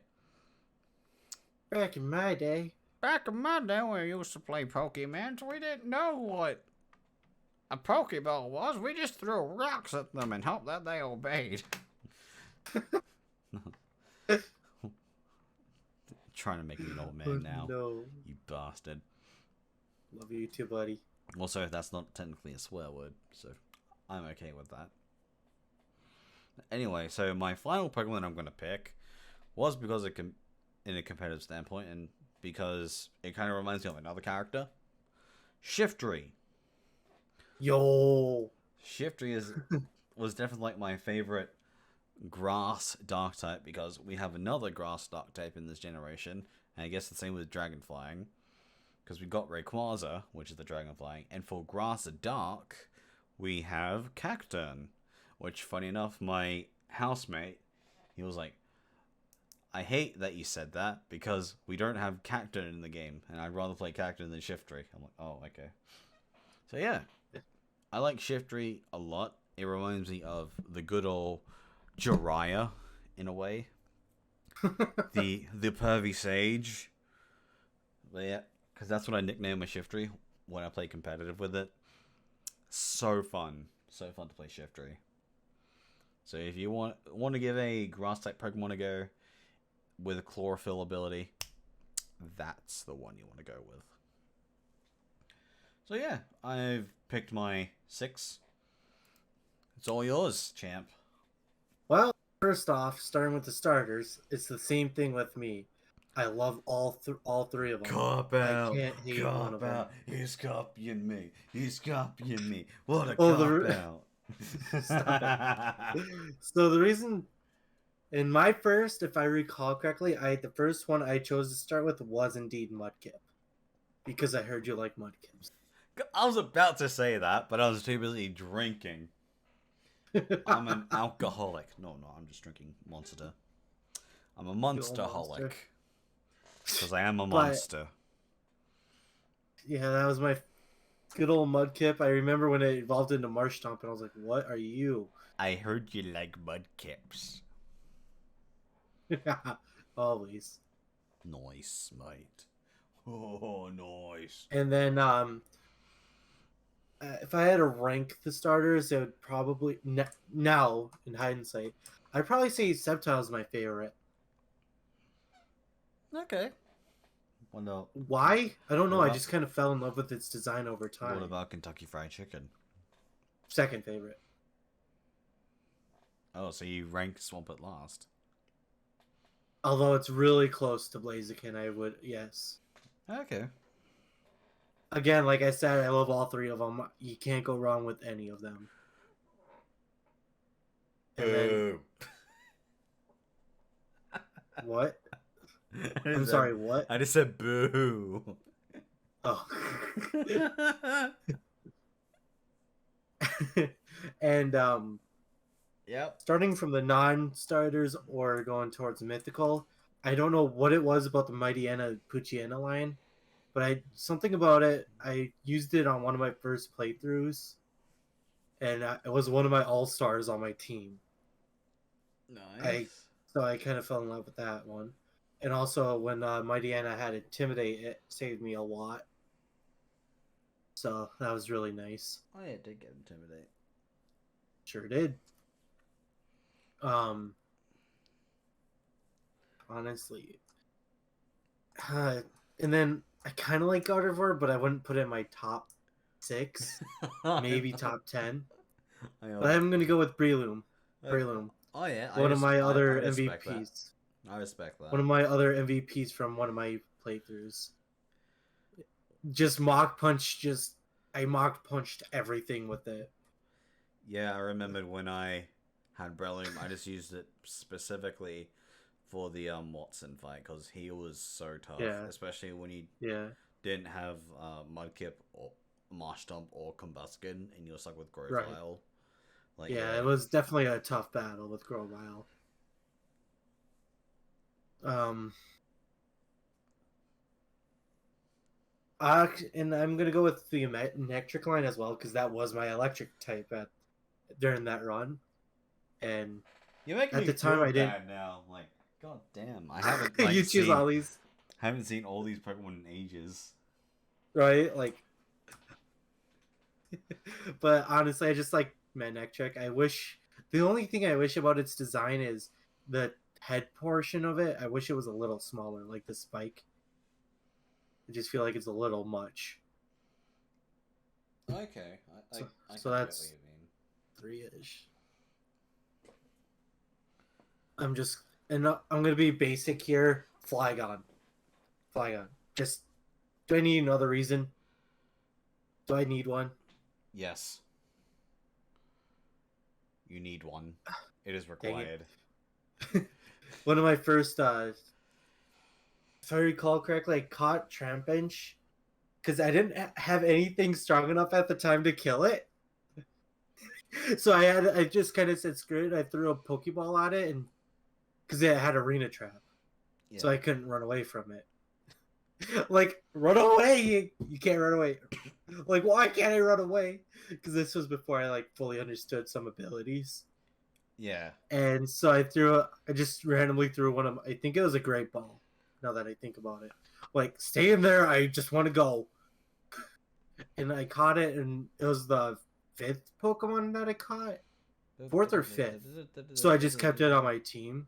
Back in my day. Back in my day, we used to play Pokemon, so we didn't know what a Pokeball was. We just threw rocks at them and hoped that they obeyed. Trying to make me an old man now. No. You bastard. Love you too, buddy. Also, that's not technically a swear word, so I'm okay with that. Anyway, so my final Pokemon I'm going to pick was because it can, in a competitive standpoint, and because it kind of reminds me of another character, Shiftry. Yo, Shiftry was definitely like my favorite grass dark type, because we have another grass dark type in this generation, and I guess the same with dragon flying, because we got Rayquaza, which is the dragon flying, and for grass dark we have Cacturn, which, funny enough, my housemate, he was like, I hate that you said that, because we don't have Cacturn in the game, and I'd rather play Cacturn than Shiftry. I'm like, oh, okay. So yeah, I like Shiftry a lot. It reminds me of the good old Jiraiya, in a way. the pervy sage. But yeah, because that's what I nickname my Shiftry when I play competitive with it. So fun to play Shiftry. So if you want to give a grass type Pokemon a go with a chlorophyll ability, that's the one you want to go with. So yeah, I've picked my 6. It's all yours, champ. Well, first off, starting with the starters, it's the same thing with me. I love all three of them. Cop out. I can't hate one of them. He's copying me. What a cop out. So the reason, in my first, if I recall correctly, the first one I chose to start with was indeed Mudkip, because I heard you like Mudkips. I was about to say that, but I was too busy drinking. I'm an alcoholic. No, I'm just drinking Monster. I'm a monsterholic. Because I am a monster. Yeah, that was my good old Mudkip. I remember when it evolved into Marshtomp, and I was like, what are you? I heard you like Mudkips. Always. Nice, mate. Oh, nice. And then, if I had to rank the starters, it would probably, now, in hindsight, I'd probably say Sceptile is my favorite. Okay. Well, why? I don't know. I just kind of fell in love with its design over time. What about Kentucky Fried Chicken? Second favorite. Oh, so you rank Swampert last? Although it's really close to Blaziken, I would, yes. Okay. Again, like I said, I love all three of them. You can't go wrong with any of them. And then... What? I'm sorry, what? I just said boo. Oh. And, Yep. starting from the non-starters or going towards mythical, I don't know what it was about the Mightyena Poochyena line, but something about it, I used it on one of my first playthroughs, and it was one of my all-stars on my team. Nice. So I kind of fell in love with that one. And also, when Mightyena had Intimidate, it saved me a lot. So that was really nice. Oh yeah, it did get Intimidate. Sure did. Honestly. And then I kind of like Gardevoir, but I wouldn't put it in my top 6. Maybe top 10. But I'm going to go with Breloom. Breloom. Oh yeah. One of my other MVPs. I respect that. One of my other MVPs from one of my playthroughs. Just Mach Punch, I Mach Punched everything with it. Yeah, I remembered when I had Breloom, I just used it specifically for the Watson fight because he was so tough, especially when you didn't have Mudkip or Marshtomp or Combuskin, and you were stuck with Growlithe. Like, it was definitely a tough battle with Growlithe. And I'm gonna go with the electric line as well because that was my electric type during that run. And you're making at me the time I didn't. Bad now, like, god damn, I haven't you choose all these. Haven't seen all these Pokemon in ages. Right, like. But honestly, I just like Manectric. I wish the only thing I wish about its design is the head portion of it. I wish it was a little smaller, like the spike. I just feel like it's a little much. Okay, so that's get what you mean. 3-ish. I'm gonna be basic here. Flygon. Just, do I need another reason? Do I need one? Yes. You need one. It is required. One of my first, if I recall correctly, I caught Trampench because I didn't have anything strong enough at the time to kill it. So I just kind of said screw it. I threw a Pokeball at it, and because it had Arena Trap, so I couldn't run away from it. Like, run away! You can't run away. Like, why can't I run away? Because this was before I fully understood some abilities. Yeah. And so I just randomly threw one of I think it was a Great Ball. Now that I think about it, like, stay in there. I just want to go. And I caught it, and it was the 5th Pokemon that I caught, 4th or 5th. So I just kept it on my team,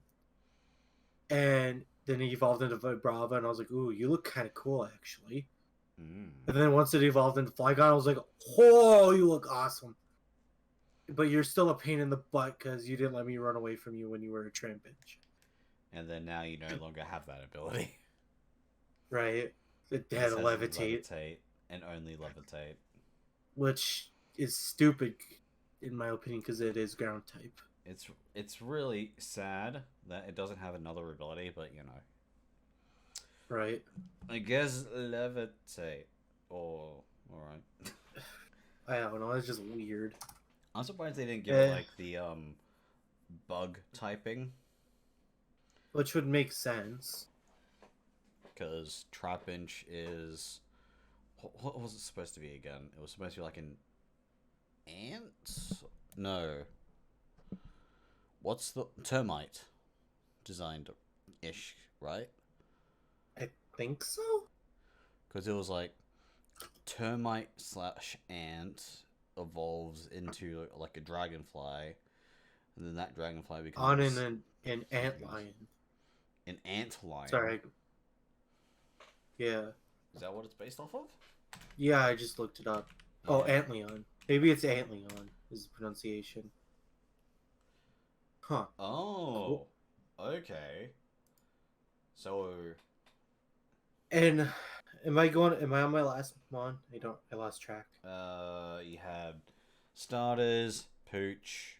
and then it evolved into Vibrava, and I was like, "Ooh, you look kind of cool, actually." And then once it evolved into Flygon, I was like, "Oh, you look awesome." But you're still a pain in the butt because you didn't let me run away from you when you were a Trampench. And then now you no longer have that ability. Right. It had levitate. And only levitate. Which is stupid, in my opinion, because it is ground type. It's really sad that it doesn't have another ability, but you know. Right. I guess levitate. Or, alright. I don't know, it's just weird. I'm surprised they didn't give it the bug typing. Which would make sense. Because Trapinch is... What was it supposed to be again? It was supposed to be like an ant? No. What's the... Termite designed-ish, right? I think so? Because it was like Termite/ant evolves into like a dragonfly, and then that dragonfly becomes... On an antlion. An antlion? Sorry. Yeah. Is that what it's based off of? Yeah, I just looked it up. Yeah. Oh, Antlion. Maybe it's Antlion is the pronunciation. Huh. Oh. Cool. Okay. So, And am I on my last one? I lost track. you had starters, Pooch,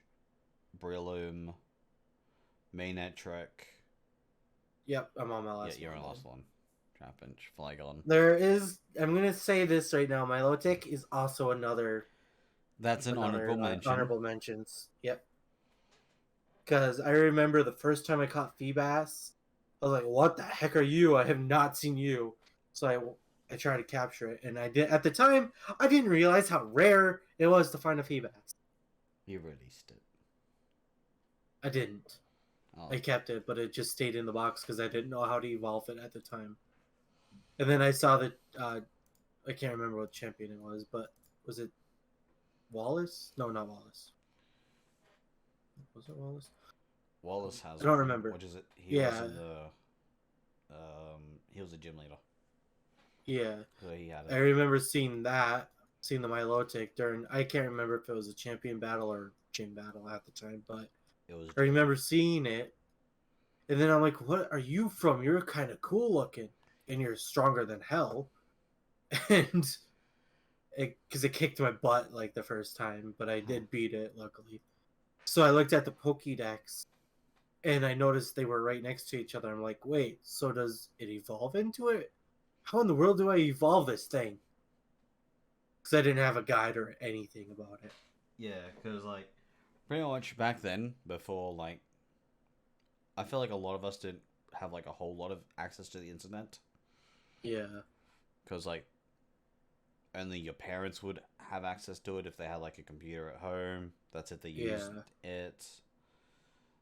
Breloom, Manectric. Yep, I'm on my last Yeah, you're one. on the last one. Trapinch, Flygon. I'm gonna say this right now. Milotic is also That's an honorable mention. Honorable mentions. Yep. Because I remember the first time I caught Feebas, I was like, "What the heck are you? I have not seen you." So I tried to capture it, and I did. At the time, I didn't realize how rare it was to find a Feebas. You released it. I didn't. Oh. I kept it, but it just stayed in the box because I didn't know how to evolve it at the time. And then I saw that I can't remember what champion it was, but was it Wallace? No, not Wallace. Was it Wallace? Wallace has. I don't remember. What is it? He was in the. He was a gym leader. Yeah. So he had it. I remember seeing the Milotic during. I can't remember if it was a champion battle or gym battle at the time, but it was. I remember seeing it, and then I'm like, "What are you from? You're kind of cool looking, and you're stronger than hell." And because it kicked my butt like the first time, but I did beat it luckily. So I looked at the Pokédex, and I noticed they were right next to each other. I'm like, wait, so does it evolve into it? How in the world do I evolve this thing? Because I didn't have a guide or anything about it. Yeah, because like pretty much back then, before like, I feel like a lot of us didn't have like a whole lot of access to the internet. Yeah. Because like, only your parents would have access to it if they had like a computer at home. That's if they used it.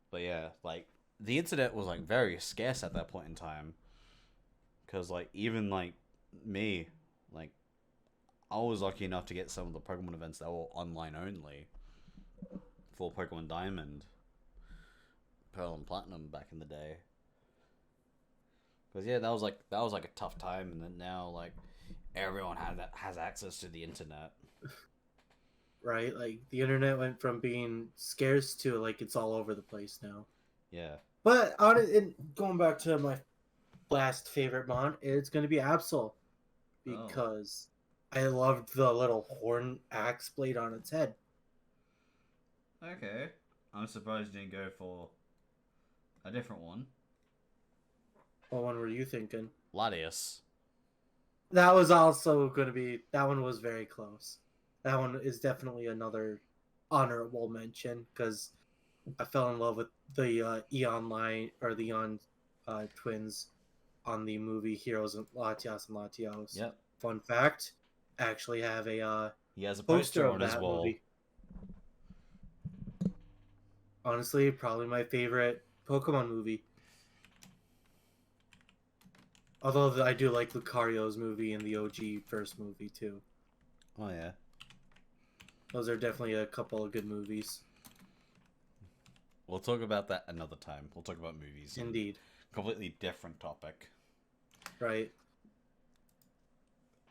But yeah, like the internet was like very scarce at that point in time. Because like even like me, like I was lucky enough to get some of the Pokemon events that were online only for Pokemon Diamond, Pearl, and Platinum back in the day. Because yeah, that was like a tough time, and then now like everyone has access to the internet. Right? Like the internet went from being scarce to like it's all over the place now. Yeah. But going back to my last favorite mon, it's going to be Absol. Because I loved the little horn axe blade on its head. Okay. I'm surprised you didn't go for a different one. What one were you thinking? Latias. That was also going to be... That one was very close. That one is definitely another honorable mention because I fell in love with the Eon line or the Eon twins on the movie Heroes of Latias and Latios. Yep. Fun fact, I actually have a he has a poster on his wall. Movie. Honestly, probably my favorite Pokemon movie. Although I do like Lucario's movie and the OG first movie too. Oh yeah. Those are definitely a couple of good movies. We'll talk about that another time. We'll talk about movies. Indeed. Completely different topic. Right.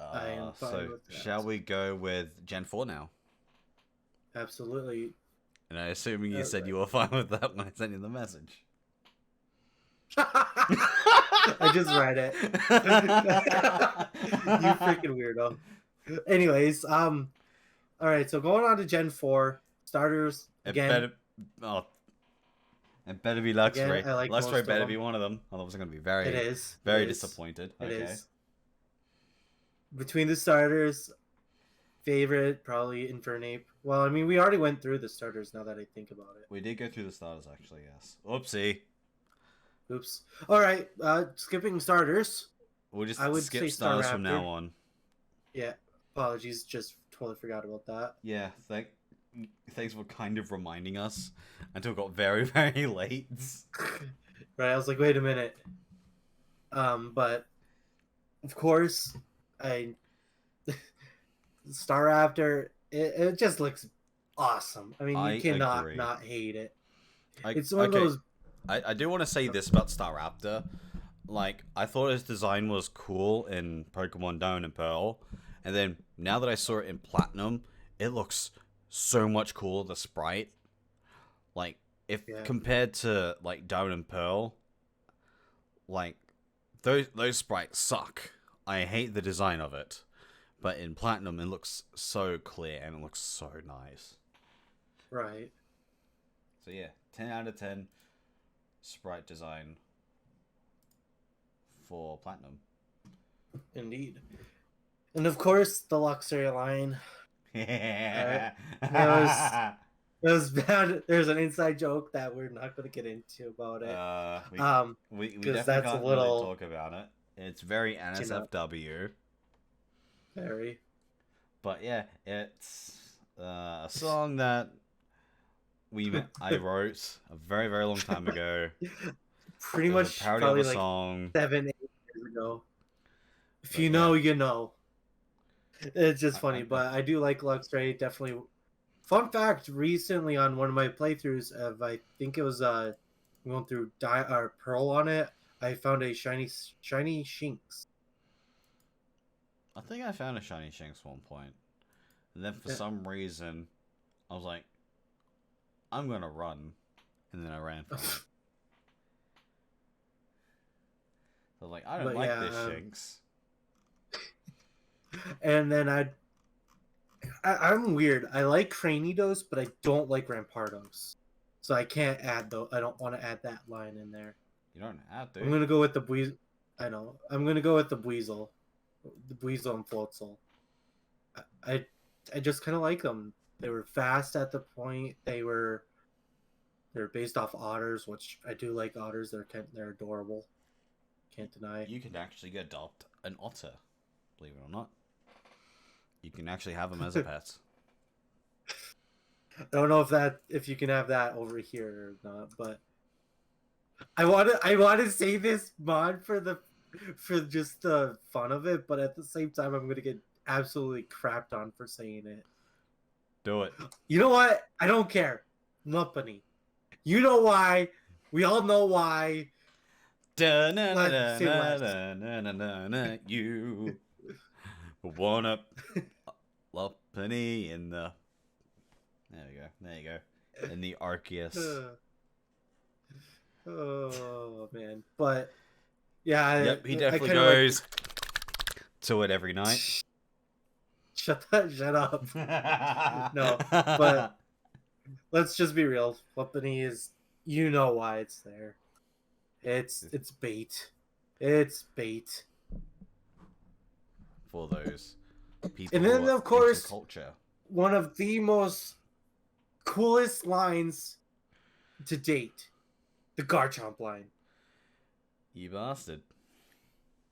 I am fine so with that. Shall we go with Gen 4 now? Absolutely. And I assuming you said you were fine with that when I sent you the message. I just read it. You freaking weirdo. Anyways, all right, so going on to Gen 4 starters again. It better be Luxray. Again, like Luxray better be one of them. Otherwise, I'm going to be very disappointed. It is. Between the starters, favorite probably Infernape. Well, I mean, we already went through the starters now that I think about it. We did go through the starters, actually, yes. Oopsie. Oops. All right, skipping starters. We'll just skip starters from now on. Yeah, apologies, just totally forgot about that. Yeah, thanks for kind of reminding us until it got very, very late. Right, I was like, wait a minute. But of course, Star Raptor, it just looks awesome. I mean, you cannot not hate it. It's one of those. I do want to say this about Star Raptor. Like, I thought his design was cool in Pokemon Diamond and Pearl, and then now that I saw it in Platinum, it looks so much cooler. The sprite, like, compared to like Diamond and Pearl, like those sprites suck. I hate the design of it. But in Platinum, it looks so clear and it looks so nice. Right. So yeah, 10 out of 10 sprite design for Platinum. Indeed. And of course, the Luxury line. That was bad. There's an inside joke that we're not going to get into about it. We definitely that's can't a little, really talk about it. It's very NSFW. Very. But yeah, it's a song that I wrote a very, very long time ago. Pretty much a parody probably of a like song 7-8 years ago. If you know, you know. It's just funny, but I do like Luxray, definitely. Fun fact, recently on one of my playthroughs of, I think it was going through Pearl on it, I found a shiny Shinx. I think I found a shiny Shinx at one point. And then for some reason, I was like, I'm gonna run. And then I ran from it. So I was like, I don't like this Shinx. And then I'm weird. I like Cranidos, but I don't like Rampardos. So I can't add I don't want to add that line in there. You don't have to. I'm gonna go with the Buizel. I know. I'm gonna go with the Buizel. The Buizel and Floatzel. I just kind of like them. They were fast at the point. They're based off otters, which I do like otters. They're adorable. Can't deny. You can actually adopt an otter, believe it or not. You can actually have them as a pet. I don't know if you can have that over here or not, but I want to say this mod for just the fun of it, but at the same time I'm gonna get absolutely crapped on for saying it. Do it. You know what? I don't care. Muppany. You know why? We all know why. You want up Lopunny in the. There you go. In the Arceus. Oh man, but yeah. Yep, he definitely goes to it every night. Shut up. No, but let's just be real. Lopunny is, you know why it's there. It's bait. It's bait. For those people. And then of course, culture. One of the most coolest lines to date, the Garchomp line. You bastard.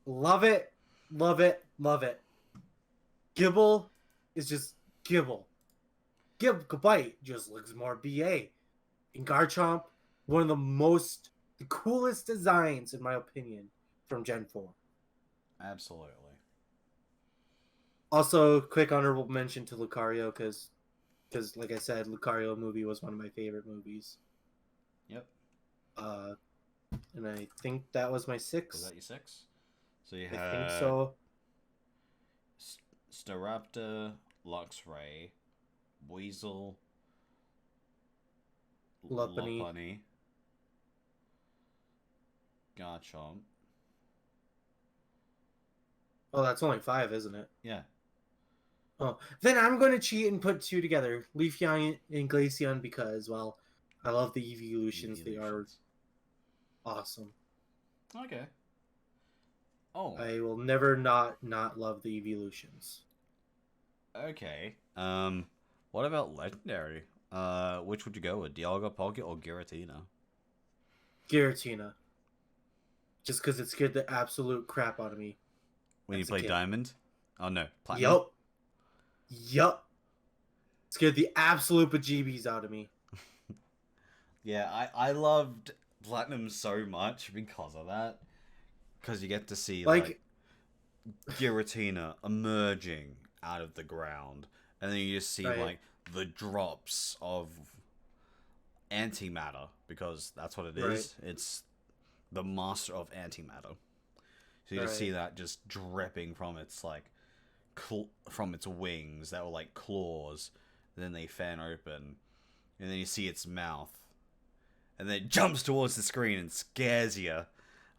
Love it, love it, love it. Gibble is just Gibble. Gibite just looks more BA. And Garchomp, one of the coolest designs, in my opinion, from Gen 4. Absolutely. Also, quick honorable mention to Lucario, because like I said, Lucario movie was one of my favorite movies. Yep. And I think that was my 6. Was that your 6? So you had... I think so. Staraptor, Luxray, Weasel, Lopunny, Garchomp. Oh, that's only 5, isn't it? Yeah. Oh, then I'm going to cheat and put 2 together. Leafeon and Glaceon because, well, I love the evolutions. They are awesome. Okay. Oh. I will never not love the evolutions. Okay. What about legendary? Which would you go with? Dialga, Pocket, or Giratina? Giratina. Just because it scared the absolute crap out of me. When you played Diamond? Oh no, Platinum. Yup. Scared the absolute bejeebies out of me. Yeah, I loved Platinum so much because of that. Because you get to see like Giratina emerging out of the ground, and then you just see like the drops of antimatter, because that's what it is. It's the master of antimatter. So you just see that just dripping from its like from its wings that were like claws. And then they fan open, and then you see its mouth, and then it jumps towards the screen and scares you.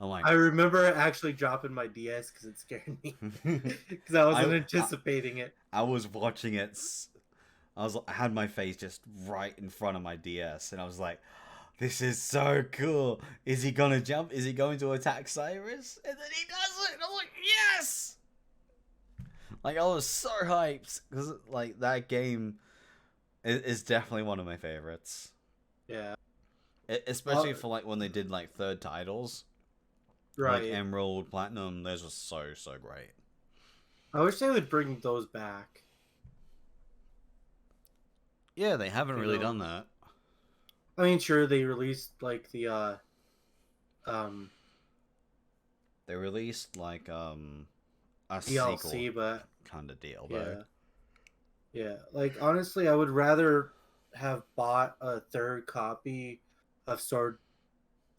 I I'm like, I remember actually dropping my DS because it scared me because I wasn't anticipating it. I was watching it. I had my face just right in front of my DS, and I was like, "This is so cool! Is he gonna jump? Is he going to attack Cyrus?" And then he does it. And I'm like, "Yes!" Like I was so hyped because like that game is definitely one of my favorites. Yeah, Especially for like when they did like third titles, right? Like Emerald, Platinum. Those were so great. I wish they would bring those back. Yeah, they haven't really done that. I mean, sure, they released like the They released like a DLC, sequel but kind of deal yeah, though. yeah. Like honestly, I would rather have bought a third copy of Sword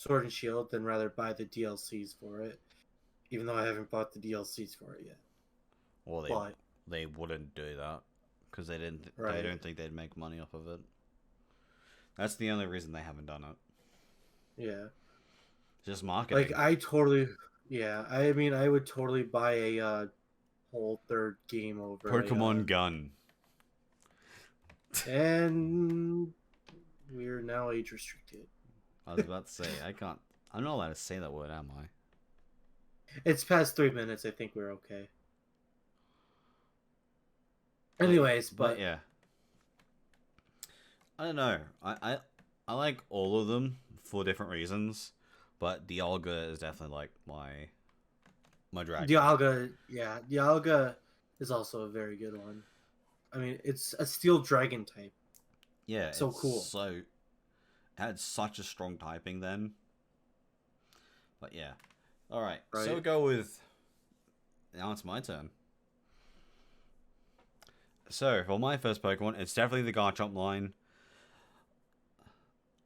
and Shield than rather buy the DLCs for it. Even though I haven't bought the DLCs for it yet. Well, they wouldn't do that because they didn't. They don't think they'd make money off of it. That's the only reason they haven't done it. Yeah. Just marketing. Like I totally, yeah. I mean, I would totally buy a whole third game over Pokemon Gun. And we're now age restricted. I was about to say I'm not allowed to say that word, am I? It's past 3 minutes. I think we're okay. Anyways, but yeah. I don't know. I like all of them for different reasons, but Dialga is definitely like my dragon. Dialga, yeah, Dialga is also a very good one. I mean, it's a steel dragon type. Yeah, so cool. So it had such a strong typing then. But yeah. All right. So we'll go with. Now it's my turn. So for my first Pokemon, it's definitely the Garchomp line.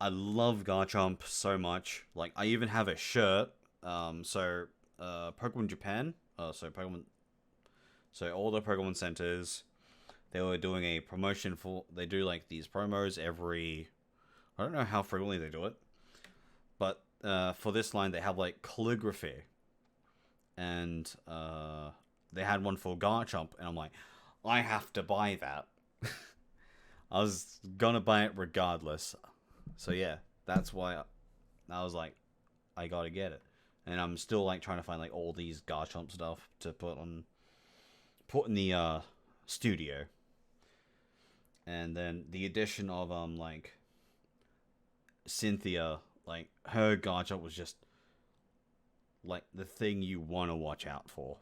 I love Garchomp so much. Like I even have a shirt. Pokemon Japan. So all the Pokemon centers, they were doing a promotion for. They do like these promos every. I don't know how frequently they do it, but for this line they have like calligraphy, and they had one for Garchomp, and I'm like, I have to buy that. I was gonna buy it regardless. So yeah, that's why I was like, I gotta get it. And I'm still like trying to find like all these Garchomp stuff to put in the studio. And then the addition of like Cynthia, like her Garchomp was just like the thing you want to watch out for.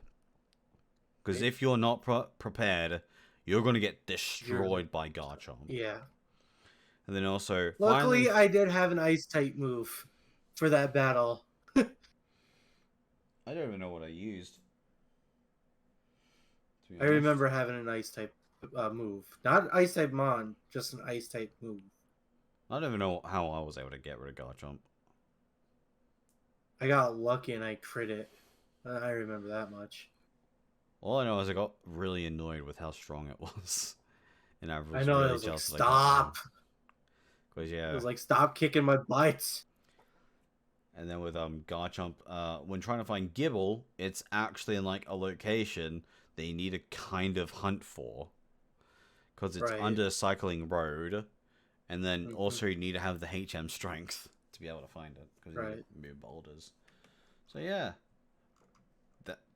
Because if you're not prepared, you're gonna get destroyed by Garchomp. Yeah. And then also, luckily, I did have an ice type move for that battle. I don't even know what I used. I remember having an ice type move, not ice type mon, just an ice type move. I don't even know how I was able to get rid of Garchomp. I got lucky and I crit it. I remember that much. All I know is I got really annoyed with how strong it was, and I was really it was like, stop. Because yeah, it was like, stop kicking my butts. And then with Garchomp, when trying to find Gibble, it's actually in like a location that you need to kind of hunt for, because it's under Cycling Road, and then also you need to have the HM strength to be able to find it, because you move boulders. So yeah,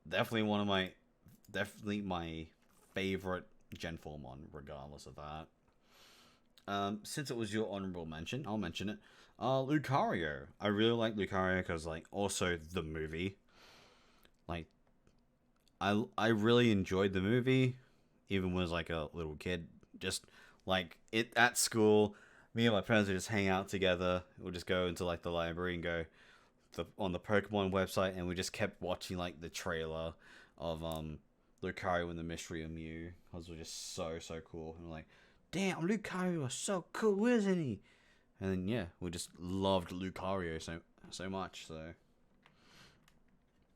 definitely my favorite Gen 4 mon, regardless of that. Since it was your honorable mention, I'll mention it. Lucario. I really like Lucario because, like, also the movie. Like, I really enjoyed the movie, even when I was like a little kid. Just like it at school, me and my friends would just hang out together. We'd just go into like the library and go on the Pokemon website, and we just kept watching like the trailer of Lucario and the Mystery of Mew, because it was just so cool. And we're like, damn, Lucario was so cool, isn't he? And then yeah, we just loved Lucario so much. So.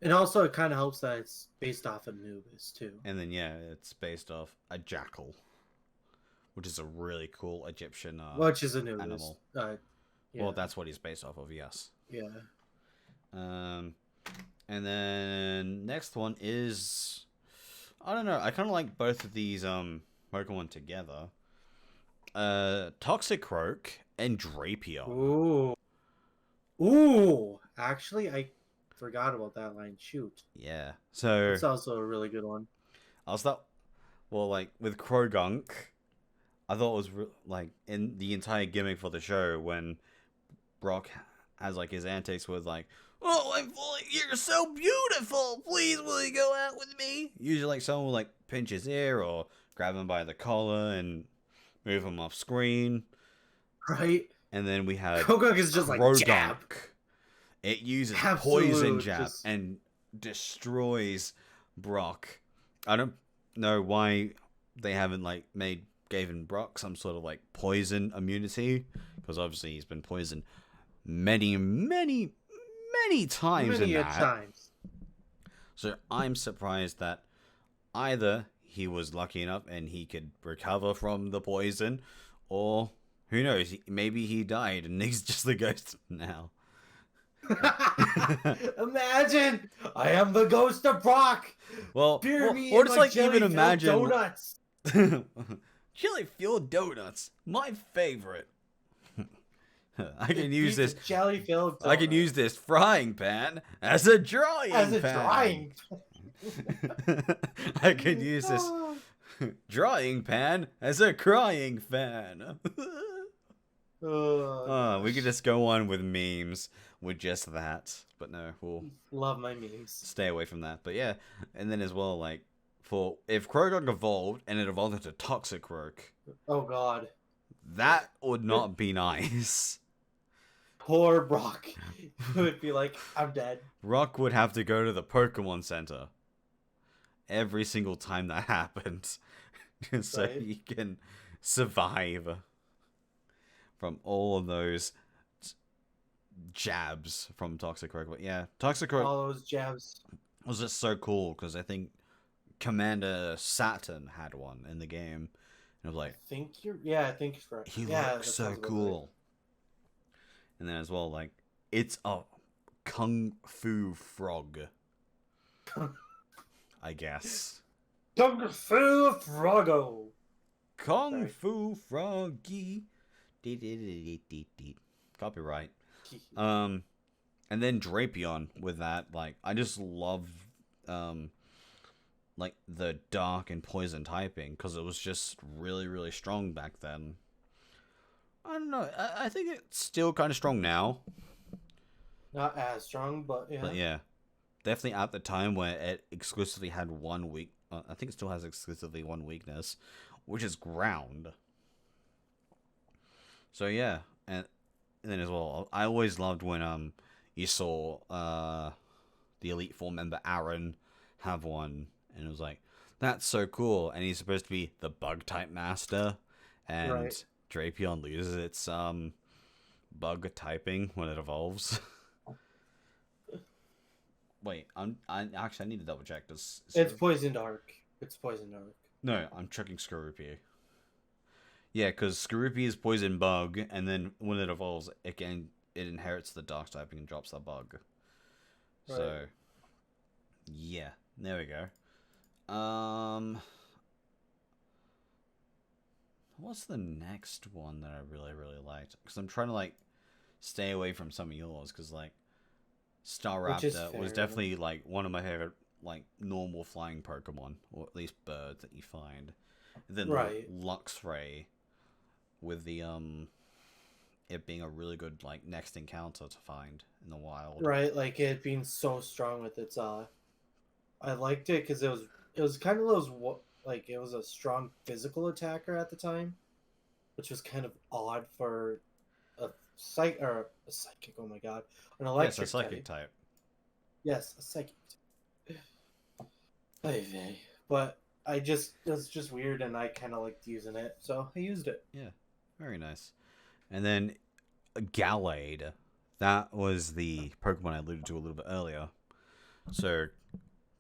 And also, it kind of helps that it's based off of Anubis too. And then yeah, it's based off a jackal, which is a really cool Egyptian which is Anubis animal. Yeah. Well, that's what he's based off of. Yes. Yeah. And then next one is, I don't know. I kind of like both of these Pokemon together. Toxicroak and Drapion. Ooh. Actually, I forgot about that line. Shoot. Yeah. So it's also a really good one. Well, like with Krogunk, I thought it was like in the entire gimmick for the show when Brock has like his antics with like, "Oh, you're so beautiful. Please, will you go out with me?" Usually, like someone will like pinch his ear or grab him by the collar and move him off screen. Right. And then we had Krogunk is just like jab. It uses poison jab and destroys Brock. I don't know why they haven't like given Brock some sort of like poison immunity, because obviously he's been poisoned many times in that. So I'm surprised that either he was lucky enough and he could recover from the poison, or who knows, maybe he died and he's just the ghost now. Imagine I am the ghost of Brock. Or just like even imagine donuts. Jelly-filled donuts, my favorite. I can use this jelly-filled donut. I can use this frying pan as a drying pan. I could use this drying pan as a crying fan. We could just go on with memes with just that, but no, we'll love my memes. Stay away from that. But yeah, and then as well, like if Krogunk evolved and it evolved into Toxicroak, oh god, that would not be nice. Poor Brock would be like, I'm dead. Brock would have to go to the Pokemon Center every single time that happens, so he can survive from all of those jabs from Toxicroak. But yeah, Toxicroak, all those jabs was just so cool because I think Commander Saturn had one in the game. And I was like, I think you're right. He looks so cool. Right. And then as well, like, it's a Kung Fu Frog. I guess. Kung Fu Froggo. Kung Fu Froggy. Copyright. And then Drapion with that, like, I just love like the dark and poison typing because it was just really strong back then. I don't know. I think it's still kind of strong now. Not as strong, but yeah. But yeah, definitely at the time where it exclusively had one weak. I think it still has exclusively one weakness, which is ground. So yeah, and then as well, I always loved when you saw the Elite Four member Aaron have one, and it was like, that's so cool. And he's supposed to be the bug type master, and right. Drapion loses its bug typing when it evolves. Wait, I actually need to double check this. It's Poison Dark. It's Poison Dark. No, I'm checking Skorupi. Yeah, because Skorupi is Poison Bug, and then when it evolves, it inherits the Dark typing and drops that bug. Right. So, yeah, there we go. What's the next one that I really liked? Because I'm trying to like stay away from some of yours, because like Star Raptor was definitely like one of my favorite like normal flying Pokemon, or at least birds that you find. And then right. Luxray with the it being a really good like next encounter to find in the wild. Right, like it being so strong with its I liked it because it was kind of those like it was a strong physical attacker at the time, which was kind of odd for a psychic. Oh my god, an electric. Yes, a psychic type. Yes, a psychic type. But it was just weird, and I kind of liked using it, so I used it. Yeah, very nice. And then Gallade, that was the Pokemon I alluded to a little bit earlier. So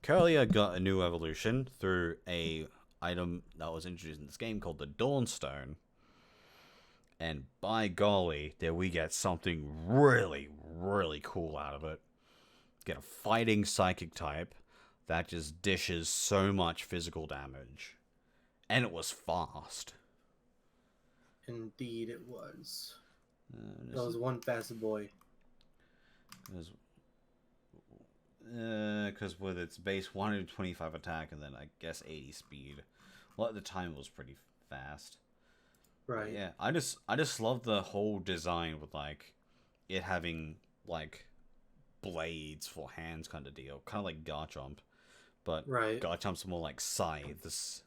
Curlia got a new evolution through a item that was introduced in this game called the Dawnstone. And by golly, did we get something really cool out of it. get a fighting psychic type that just dishes so much physical damage. And it was fast. Indeed, it was. That was one fast boy. Because with its base 125 attack and then I guess 80 speed, well, at the time it was pretty fast. Right. But yeah, I just love the whole design with like it having like blades for hands kind of deal, kind of like Garchomp, but Garchomp's more like scythes.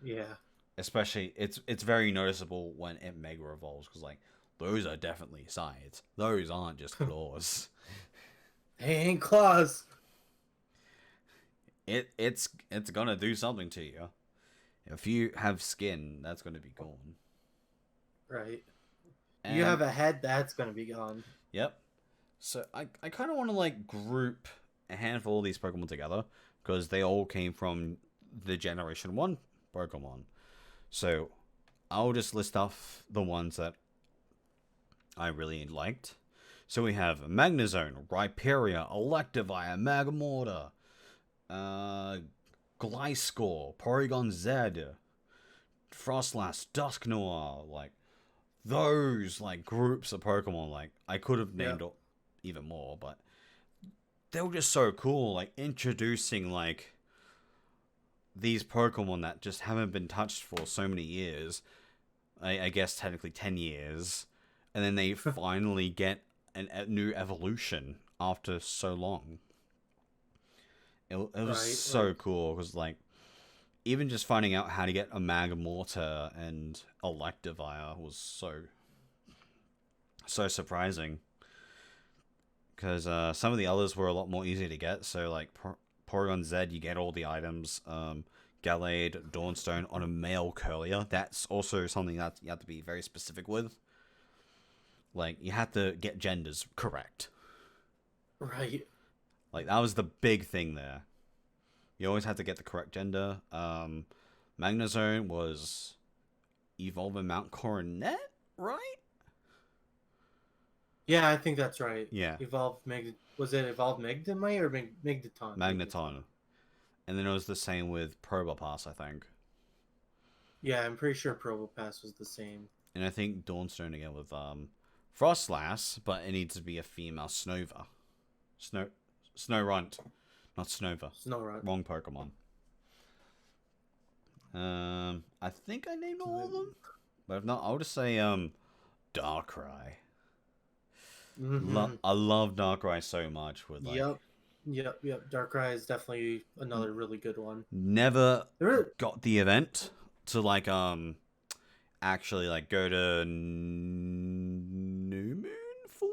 Yeah. Especially, it's very noticeable when it Mega Evolves, because like those are definitely scythes. Those aren't just claws. They ain't claws. It's gonna do something to you. If you have skin, that's gonna be gone. Right. And you have a head, that's gonna be gone. Yep. So I kind of want to like group a handful of these Pokemon together because they all came from the Generation 1 Pokemon. So I'll just list off the ones that I really liked. So we have Magnezone, Rhyperior, Electivire, Magmortar, Gliscor, Porygon Z, Frostlass, Dusknoir, like those like groups of Pokemon. Like I could have named even more, but they were just so cool. Like introducing like these Pokemon that just haven't been touched for so many years. I guess technically 10 years, and then they finally get a new evolution after so long. It was so cool because like even just finding out how to get a Magmortar and Electivire was so surprising. Because some of the others were a lot more easy to get. So like Porygon Z, you get all the items. Gallade, Dawnstone on a male Curlier. That's also something that you have to be very specific with. Like you have to get genders correct. Right. Like that was the big thing there. You always have to get the correct gender. Magnezone was evolving Mount Coronet, right? Yeah, I think that's right. Yeah. Was it Evolved Magnemite or Magneton? Magneton. And then it was the same with Probopass, I think. Yeah, I'm pretty sure Probopass was the same. And I think Dawnstone again with Frostlass, but it needs to be a female Snova. Snorunt. Not Snova. Snorunt. Wrong Pokemon. I think I named all of them. But if not, I'll just say Darkrai. I love Darkrai so much. With like, Yep. Darkrai is definitely another really good one. Never got the event to like actually like go to New Moon, Full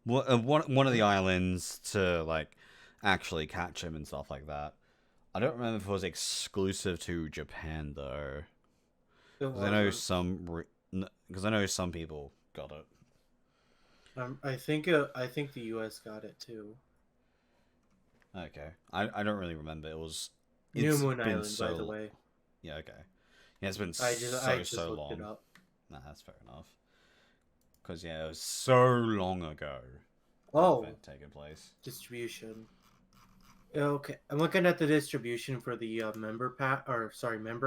Moon. One of the islands to like actually catch him and stuff like that. I don't remember if it was exclusive to Japan though. Because I know some people got it. I think the US got it too. Okay, I don't really remember. It's New Moon Island, by the way. Yeah, okay. Yeah, it's been so long. It up. Nah, that's fair enough. Because yeah, it was so long ago. Oh, event taking place. Distribution. Okay, I'm looking at the distribution for the member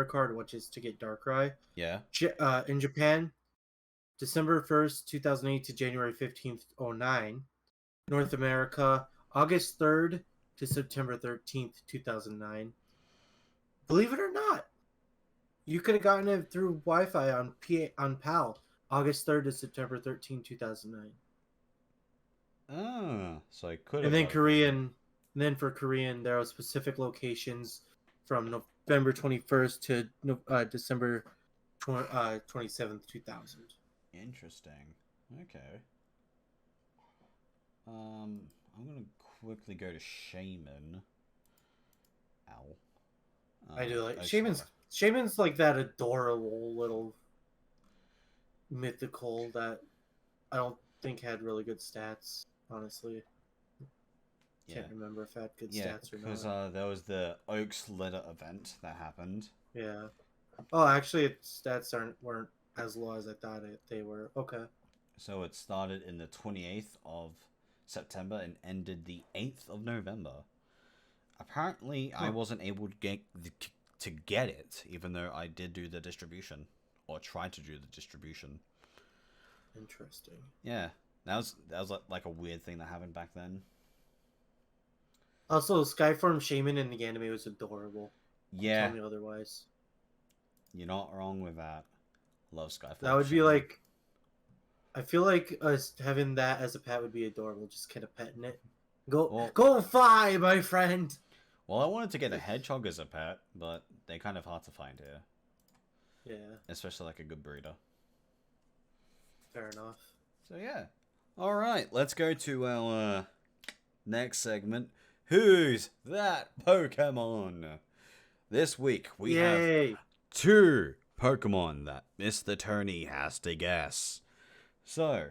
card, which is to get Darkrai. Yeah. In Japan, December 1st, 2008 to January 15th, 2009. North America, August 3rd to September 13th, 2009. Believe it or not, you could have gotten it through Wi-Fi on PAL, August 3rd to September 13th, 2009. So I could have. And then Korean. And then for Korean, there are specific locations from November 21st to December 27th, 2000. Interesting. Okay. I'm gonna quickly go to Shaman. Ow. I do like Shaman's like that adorable little mythical that I don't think had really good stats, honestly. Can't remember if it had good stats or not. Because there was the Oaks Letter event that happened. Yeah. Oh, actually, its stats weren't as low as I thought they were. Okay. So it started in the 28th of September and ended the 8th of November. Apparently, I wasn't able to get it, even though I did do the distribution, or tried to do the distribution. Interesting. Yeah, that was like a weird thing that happened back then. Also, Skyform Shaman in the anime was adorable. Yeah. Tell me otherwise. You're not wrong with that. Love Skyform. That would Shaman. be like... I feel like us having that as a pet would be adorable. Just kind of petting it. Go fly, my friend! Well, I wanted to get a hedgehog as a pet, but they're kind of hard to find here. Yeah. Especially like a good breeder. Fair enough. So yeah. Alright, let's go to our next segment. Who's that Pokemon? This week we have 2 Pokemon that Mr. Tony has to guess. So,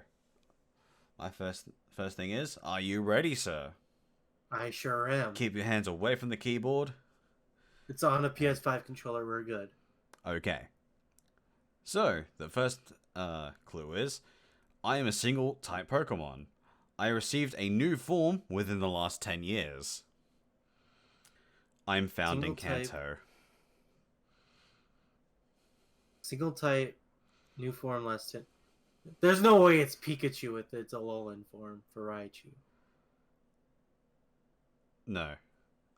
my first thing is, are you ready, sir? I sure am. Keep your hands away from the keyboard. It's on a PS5 controller, we're good. Okay. So, the first clue is, I am a single type Pokemon. I received a new form within the last 10 years. I'm found in Kanto. Single type, new form last 10. There's no way it's Pikachu with its Alolan form for Raichu. No.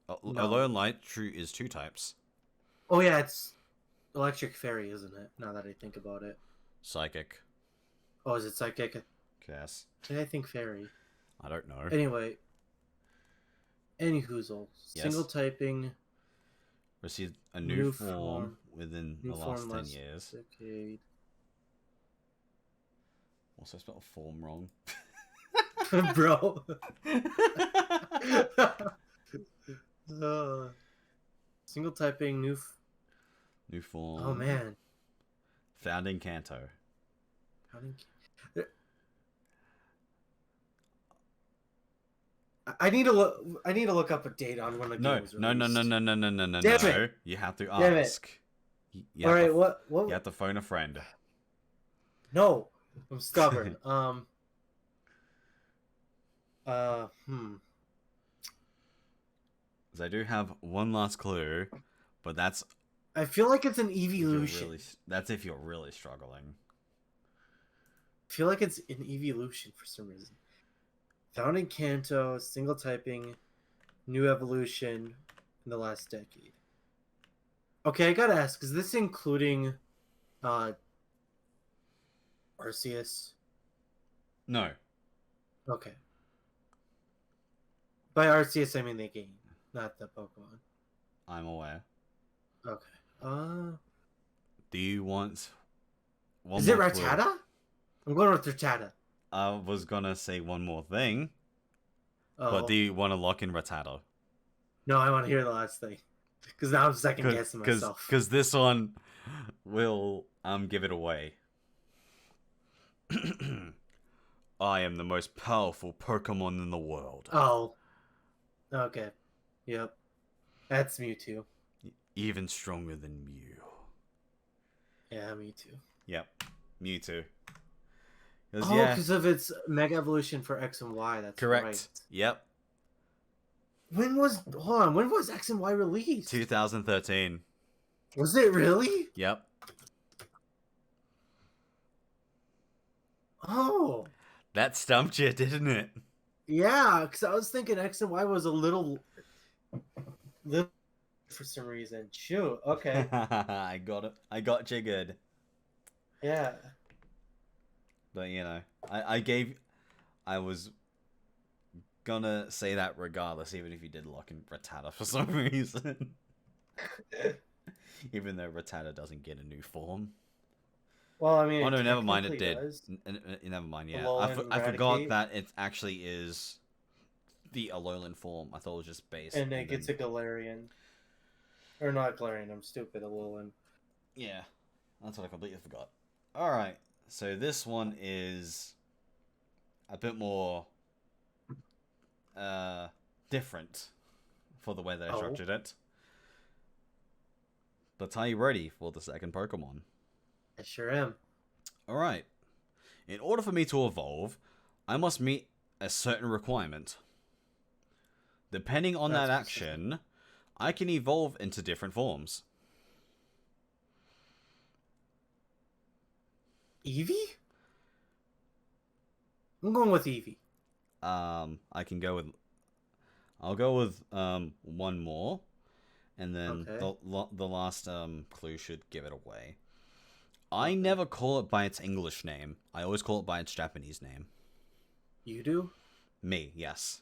Alolan Light True is 2 types. Oh yeah, it's Electric Fairy, isn't it? Now that I think about it. Psychic. Oh, is it Psychic? Yes. Did I think Fairy? I don't know. Anyway. Anyhoozle. Single typing. Received a new form within the last 10 years. Decade. Also spelled form wrong. Bro. Single typing, new form. Oh man. Found in Kanto. I need to look up a date on when the game was released. No. Damn it. You have to Damn ask. All right, what? You have to phone a friend. No, I'm stubborn. Because I do have one last clue, but that's... I feel like it's an evolution. That's if you're really struggling. I feel like it's an evolution for some reason. Found in Kanto, single typing, new evolution in the last decade. Okay, I gotta ask, is this including Arceus? No. Okay. By Arceus, I mean the game, not the Pokemon. I'm aware. Okay. Do you want one Is it Rattata? Clue? I'm going with Rattata. I was gonna say one more thing. But do you want to lock in Rattata? No, I want to hear the last thing. Because now I'm second guessing myself. Because this one will give it away. I am the most powerful Pokemon in the world. Oh. Okay. Yep. That's Mewtwo. Even stronger than Mew. Yeah, Mewtwo. Yep. Mewtwo. Because of its Mega Evolution for X and Y. That's correct. Right. Yep. When was X and Y released? 2013. Was it really? Yep. Oh. That stumped you, didn't it? Yeah, because I was thinking X and Y was a little for some reason. Shoot. Okay. I got it. I got you good. Yeah. But, you know, I was gonna say that regardless, even if you did lock in Rattata for some reason. Even though Rattata doesn't get a new form. Well, I mean... Oh, no, never mind, it did. Never mind, yeah. I forgot that it actually is the Alolan form. I thought it was just base. And it gets a Galarian. Or not Galarian, I'm stupid, Alolan. Yeah, that's what I completely forgot. Alright. So this one is a bit more different for the way that I structured it. But are you ready for the second Pokemon? I sure am. Alright. In order for me to evolve, I must meet a certain requirement. Depending on that action, I can evolve into different forms. Eevee? I'm going with Eevee. I can go with... I'll go with one more. And then the last clue should give it away. I never call it by its English name. I always call it by its Japanese name. You do? Me, yes.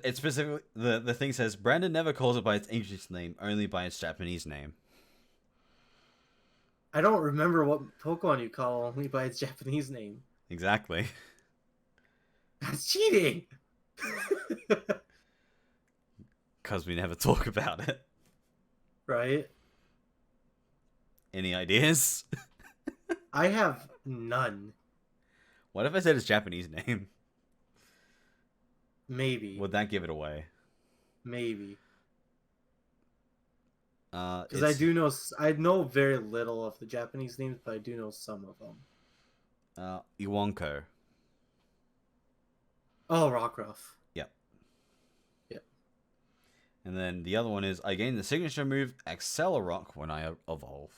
It's specifically... The thing says, Brandon never calls it by its English name, only by its Japanese name. I don't remember what Pokemon you call only by its Japanese name. Exactly. That's cheating! Because we never talk about it. Right? Any ideas? I have none. What if I said its Japanese name? Maybe. Would that give it away? Maybe. Because I know very little of the Japanese names, but I do know some of them. Iwanko. Oh, Rockruff. Yep. Yep. And then the other one is, I gain the signature move Accelerock when I evolve.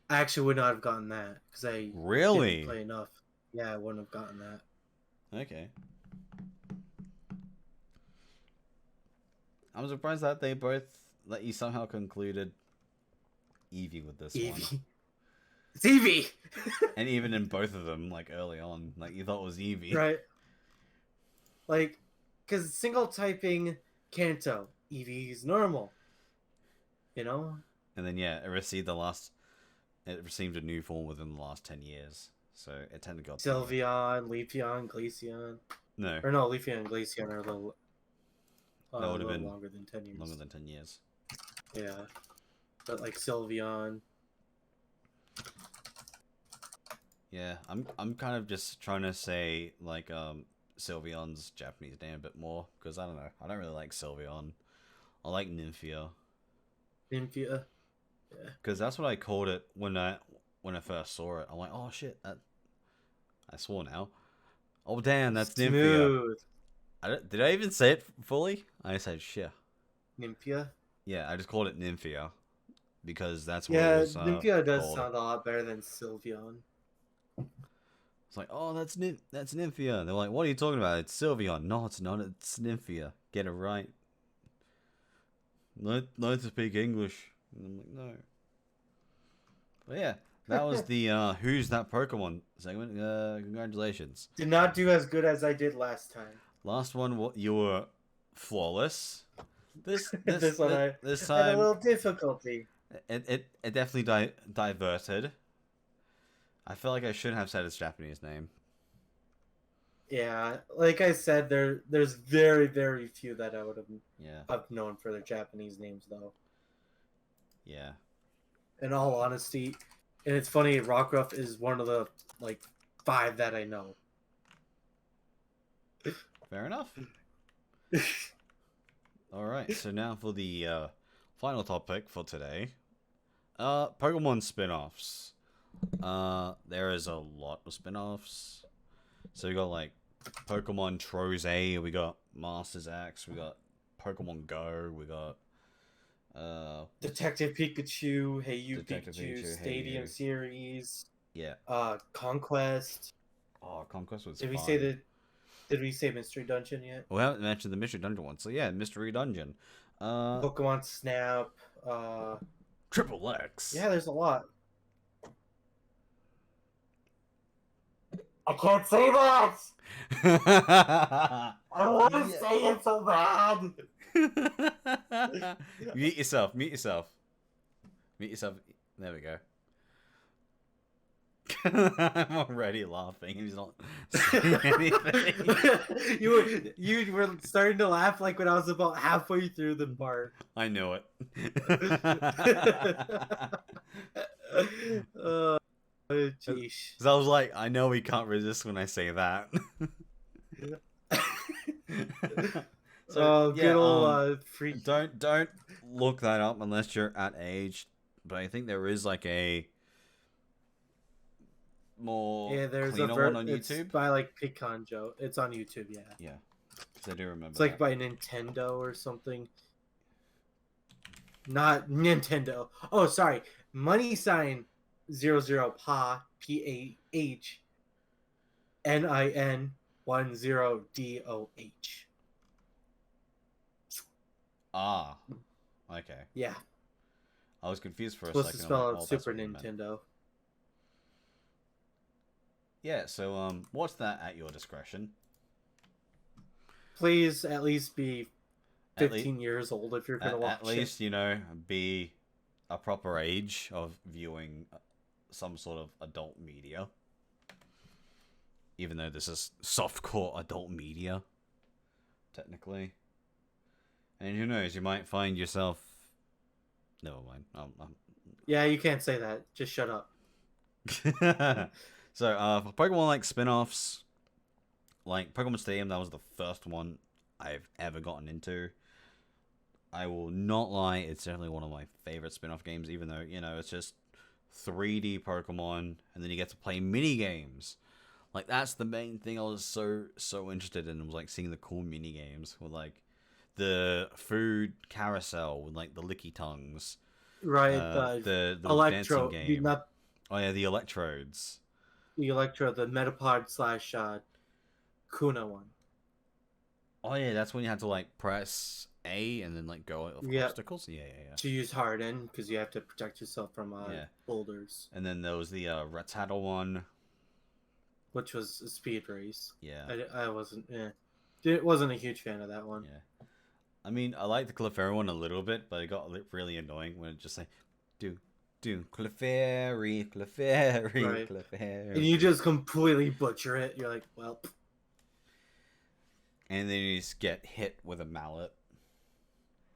I actually would not have gotten that, because I really didn't play enough. Yeah, I wouldn't have gotten that. Okay. I'm surprised that that you somehow concluded Eevee with this one. It's Eevee! And even in both of them, like early on, like you thought it was Eevee. Right. Like, because single typing Kanto, Eevee is normal. You know? And then, yeah, it received a new form within the last 10 years. So it tended to go... Sylveon, Leafeon, Glaceon. No. Or no, Leafeon and Glaceon are a little... that would have been longer than 10 years. Longer than 10 years. Yeah. But like Sylveon. Yeah, I'm kind of just trying to say like Sylveon's Japanese name a bit more because I don't know. I don't really like Sylveon. I like Nymphia. Nymphia. Yeah. Because that's what I called it when I first saw it. I'm like, oh shit, I swore now. Oh damn, that's Nymphia. Did I even say it fully? I said shit. Nymphia? Yeah, I just called it Nymphia. Because that's what it was Nymphia does called. sound a lot better than Sylveon. It's like, oh, that's Nymphia. They're like, what are you talking about? It's Sylveon. No, it's not. It's Nymphia. Get it right. Learn to speak English. And I'm like, no. But yeah, that was the Who's That Pokemon segment. Congratulations. Did not do as good as I did last time. Last one, you were flawless. This one I time had a little difficulty. It definitely diverted. I feel like I shouldn't have said its Japanese name. Yeah, like I said, there's very, very few that I would have known for their Japanese names, though. Yeah. In all honesty, and it's funny, Rockruff is one of the, 5 that I know. Fair enough. Alright, so now for the final topic for today. Pokemon spin-offs. There is a lot of spin-offs. So we got Pokemon Troze, we got Masters X, we got Pokemon Go, we got Detective Pikachu, Hey You Detective Pikachu, Pikachu, Stadium Hey You. Series. Yeah. Conquest. Oh, Conquest was Did fun. Did we say Mystery Dungeon yet? We haven't mentioned the Mystery Dungeon one, so yeah, Mystery Dungeon. Pokemon Snap. Triple X. Yeah, there's a lot. I can't say that! I want to say it so bad! Mute yourself. There we go. I'm already laughing. He's not saying anything. You were starting to laugh when I was about halfway through the part. I know it. Jeez. So I was like, I know he can't resist when I say that. So good old freak. Don't look that up unless you're at age. But I think there is more Yeah, there's cleaner one on YouTube? It's by like Pecan Joe. It's on YouTube, yeah. Yeah, because I do remember. It's like by Nintendo or something. Not Nintendo. Oh, sorry. Money sign 00PA PAHNIN10DOH. Ah, okay. Yeah. I was confused for a Supposed second. to spell I'm like, out Super Nintendo. Yeah, so watch that at your discretion. Please at least be 15 years old if you're going to watch it. At least, be a proper age of viewing some sort of adult media. Even though this is softcore adult media, technically. And who knows, you might find yourself... Never mind. Yeah, you can't say that. Just shut up. So, for Pokemon like spin-offs, like Pokemon Stadium, that was the first one I've ever gotten into. I will not lie, it's definitely one of my favorite spin-off games, even though, it's just 3D Pokemon, and then you get to play mini-games. Like, that's the main thing I was so interested in, was like seeing the cool mini-games with like the food carousel with like the licky tongues. Right, the Electro, dancing game. Oh yeah, the electrodes. The Electro, the Metapod / Kuna one. Oh yeah, that's when you had to like press A and then like go over obstacles. Yeah. To use Harden, because you have to protect yourself from boulders. And then there was the Rattata one, which was a speed race. Yeah. I wasn't. Wasn't a huge fan of that one. Yeah. I mean, I liked the Clefairy one a little bit, but it got really annoying when it just like, do Clefairy, Right. Clefairy. And you just completely butcher it. You're like, well. And then you just get hit with a mallet.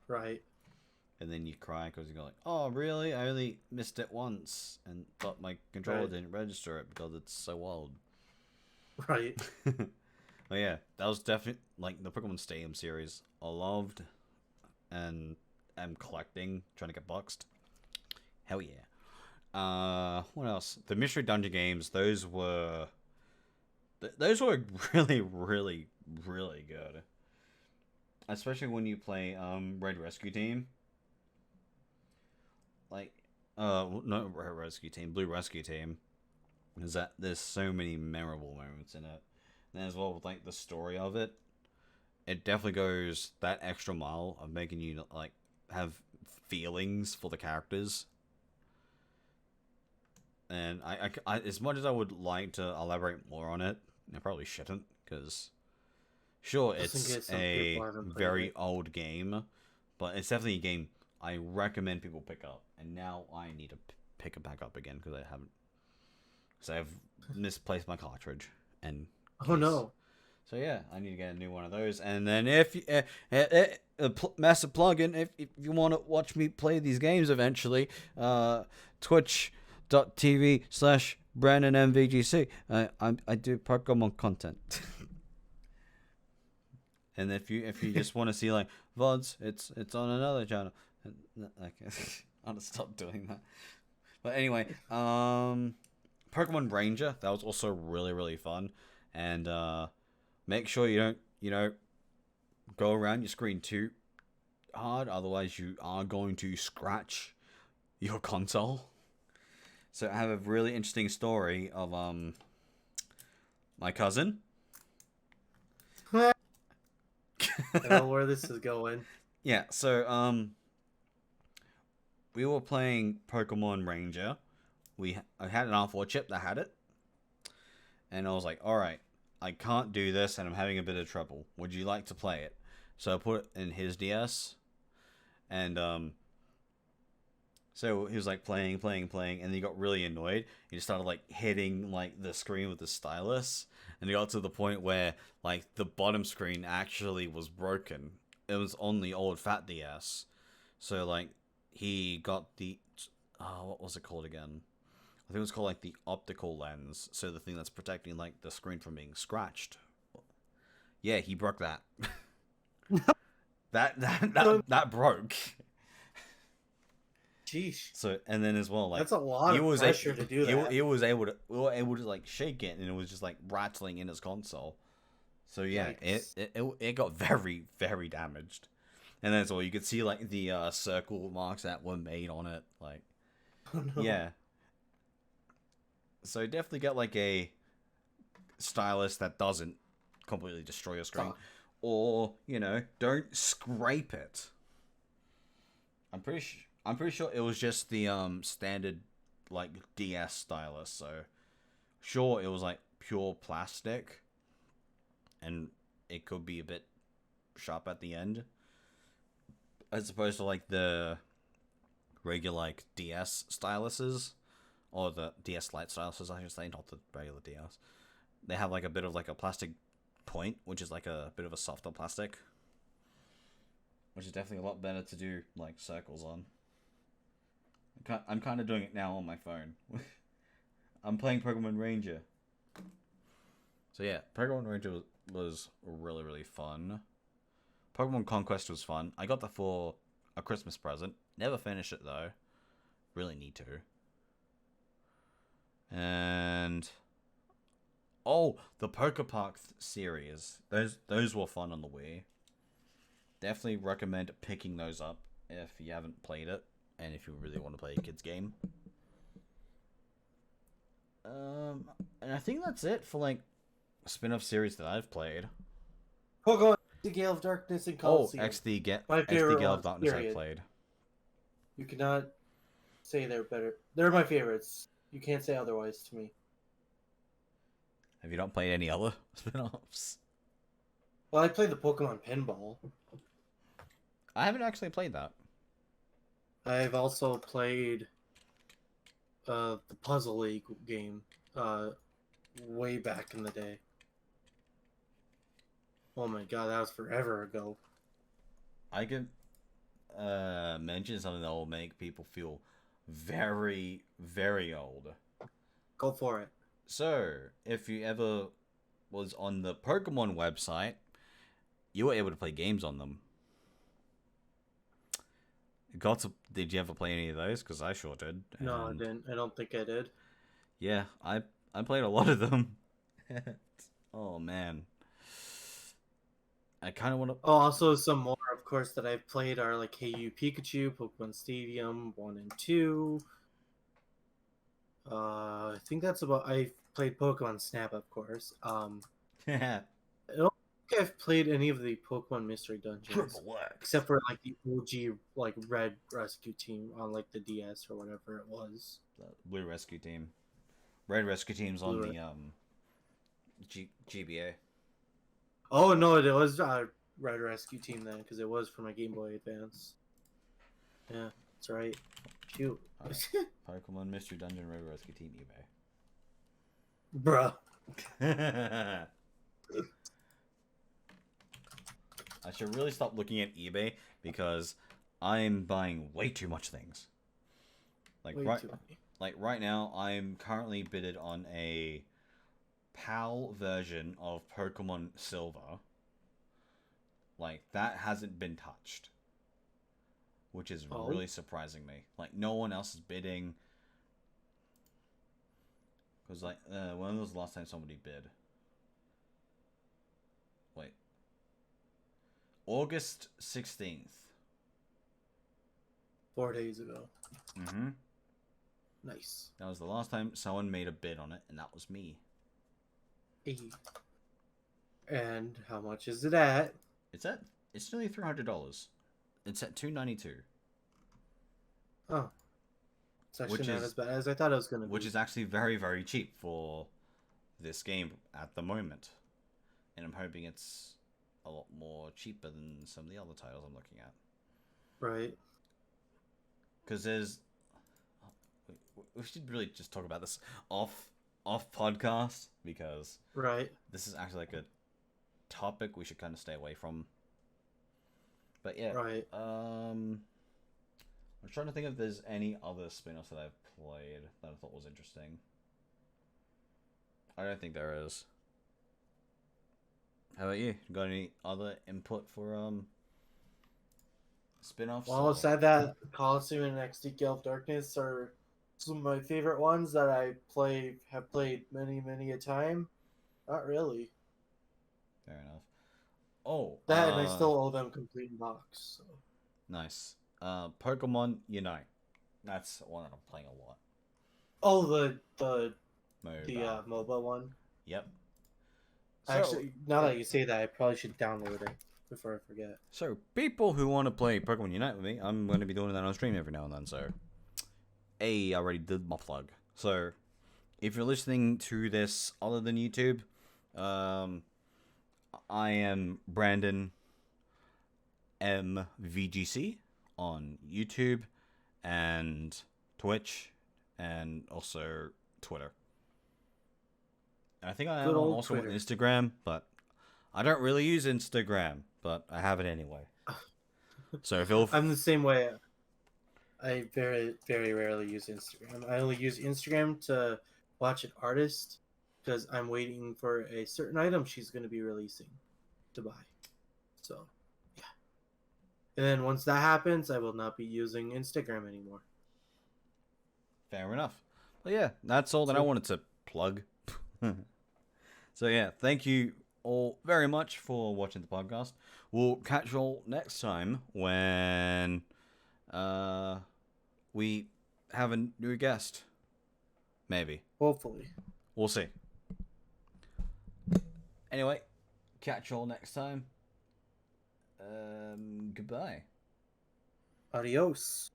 Right. And then you cry because you go like, oh, really? I only missed it once, but my controller didn't register it because it's so old. Right. But yeah, that was definitely like the Pokemon Stadium series. I loved and am collecting, trying to get boxed. Hell yeah. What else? The Mystery Dungeon games. Those were really, really, really good. Especially when you play Red Rescue Team. Like, not Red Rescue Team, Blue Rescue Team. Is that there's so many memorable moments in it. And as well with like the story of it, it definitely goes that extra mile of making you like have feelings for the characters. And I as much as I would like to elaborate more on it, I probably shouldn't, because sure, it's a very old game, but it's definitely a game I recommend people pick up. And now I need to pick it back up again because I haven't. So I've misplaced my cartridge and. Oh no! So yeah, I need to get a new one of those. And then if you, massive plug-in, if you want to watch me play these games eventually, twitch.tv/BrandonMVGC. I do Pokemon content. And if you just want to see like VODs, it's on another channel. I'll just stop doing that. But anyway, Pokemon Ranger, that was also really, really fun. And make sure you don't, go around your screen too hard, otherwise you are going to scratch your console. So I have a really interesting story of my cousin. I don't know where this is going. Yeah, so we were playing Pokemon Ranger. I had an R4 chip that had it. And I was like, alright, I can't do this and I'm having a bit of trouble. Would you like to play it? So I put it in his DS. And so he was like playing, and he got really annoyed. He just started like hitting like the screen with the stylus. And he got to the point where like the bottom screen actually was broken. It was on the old fat DS. So like he got the what was it called again? I think it was called like the optical lens, so the thing that's protecting like the screen from being scratched. Yeah, he broke that. that broke. Jeez. So and then as well, like that's a lot of pressure to do that. He was able to, we were able to like shake it, and it was just like rattling in his console. So yeah, it got very, very damaged. And then as well, you could see like the circle marks that were made on it, like Oh, no. yeah. So definitely get like a stylus that doesn't completely destroy your screen, or you know, don't scrape it. I'm pretty sure it was just the standard like DS stylus. So sure, it was like pure plastic, and it could be a bit sharp at the end, as opposed to like the regular like DS styluses, or the DS Lite styluses, I should say, not the regular DS. They have like a bit of like a plastic point, which is like a bit of a softer plastic, which is definitely a lot better to do like circles on. I'm kind of doing it now on my phone. I'm playing Pokemon Ranger. So yeah, Pokemon Ranger was really, really fun. Pokemon Conquest was fun. I got that for a Christmas present. Never finished it though. Really need to. And oh, the Pokepark series. Those were fun on the Wii. Definitely recommend picking those up if you haven't played it, and if you really want to play a kids game. And I think that's it for like spin-off series that I've played. Pokemon the Gale of Darkness and Coliseum. XD Gale of Darkness I played. You cannot say they're better. They're my favorites. You can't say otherwise to me. Have you not played any other spin-offs? Well, I played the Pokemon Pinball. I haven't actually played that. I've also played the Puzzle League game way back in the day. Oh my god, that was forever ago. I could mention something that will make people feel very, very old. Go for it. So, if you ever was on the Pokemon website, you were able to play games on them. Did you ever play any of those? Because I sure did. No, I didn't. I don't think I did. Yeah, I played a lot of them. Oh man, I kind of want to. Oh, also some more, of course, that I've played are like Hey You Pikachu, Pokemon Stadium 1 and 2. I think that's about. I played Pokemon Snap, of course. I don't think I've played any of the Pokemon Mystery Dungeons, except for like the OG like Red Rescue Team on like the DS or whatever it was. The Blue Rescue Team, Red Rescue Team's on the GBA. Oh no, it was Red Rescue Team then, because it was for my Game Boy Advance. Yeah, that's right. Shoot. Pokemon Mystery Dungeon Red Rescue Team eBay. Bruh. I should really stop looking at eBay because I'm buying way too much things. Like right now, I'm currently bidded on a PAL version of Pokemon Silver. Like that hasn't been touched, which is really surprising me. Like no one else is bidding. Because like when was the last time somebody bid? Wait. August 16th. 4 days ago. Mm-hmm. Nice. That was the last time someone made a bid on it, and that was me. Hey. And how much is it at? It's nearly $300. It's at $292. Oh. It's actually not as bad as I thought it was going to be. Which is actually very, very cheap for this game at the moment. And I'm hoping it's a lot more cheaper than some of the other titles I'm looking at. Right. Because there's... We should really just talk about this off podcast, because this is actually like a topic we should kind of stay away from. But yeah, I'm trying to think if there's any other spin-offs that I've played that I thought was interesting. I don't think there is. How about you? Got any other input for spin-offs. Well, aside that, Coliseum and XD Gale of Darkness are some of my favorite ones that I have played many a time. Not really. Fair enough. Oh, That and I still owe them complete box. So. Nice. Pokemon Unite. That's one that I'm playing a lot. Oh, the MOBA. MOBA one. Yep. Actually, now that you say that, I probably should download it before I forget. So, people who want to play Pokemon Unite with me, I'm going to be doing that on stream every now and then. So, I already did my plug. So, if you're listening to this other than YouTube, I am BrandonMVGC on YouTube and Twitch and also Twitter. I think I am also on Instagram, but I don't really use Instagram, but I have it anyway. So I'm the same way. I very rarely use Instagram. I only use Instagram to watch an artist because I'm waiting for a certain item she's going to be releasing to buy. So, yeah. And then once that happens, I will not be using Instagram anymore. Fair enough. But yeah, that's all that I wanted to plug. So yeah, thank you all very much for watching the podcast. We'll catch you all next time when we have a new guest. Maybe. Hopefully. We'll see. Anyway, catch you all next time. Goodbye. Adios.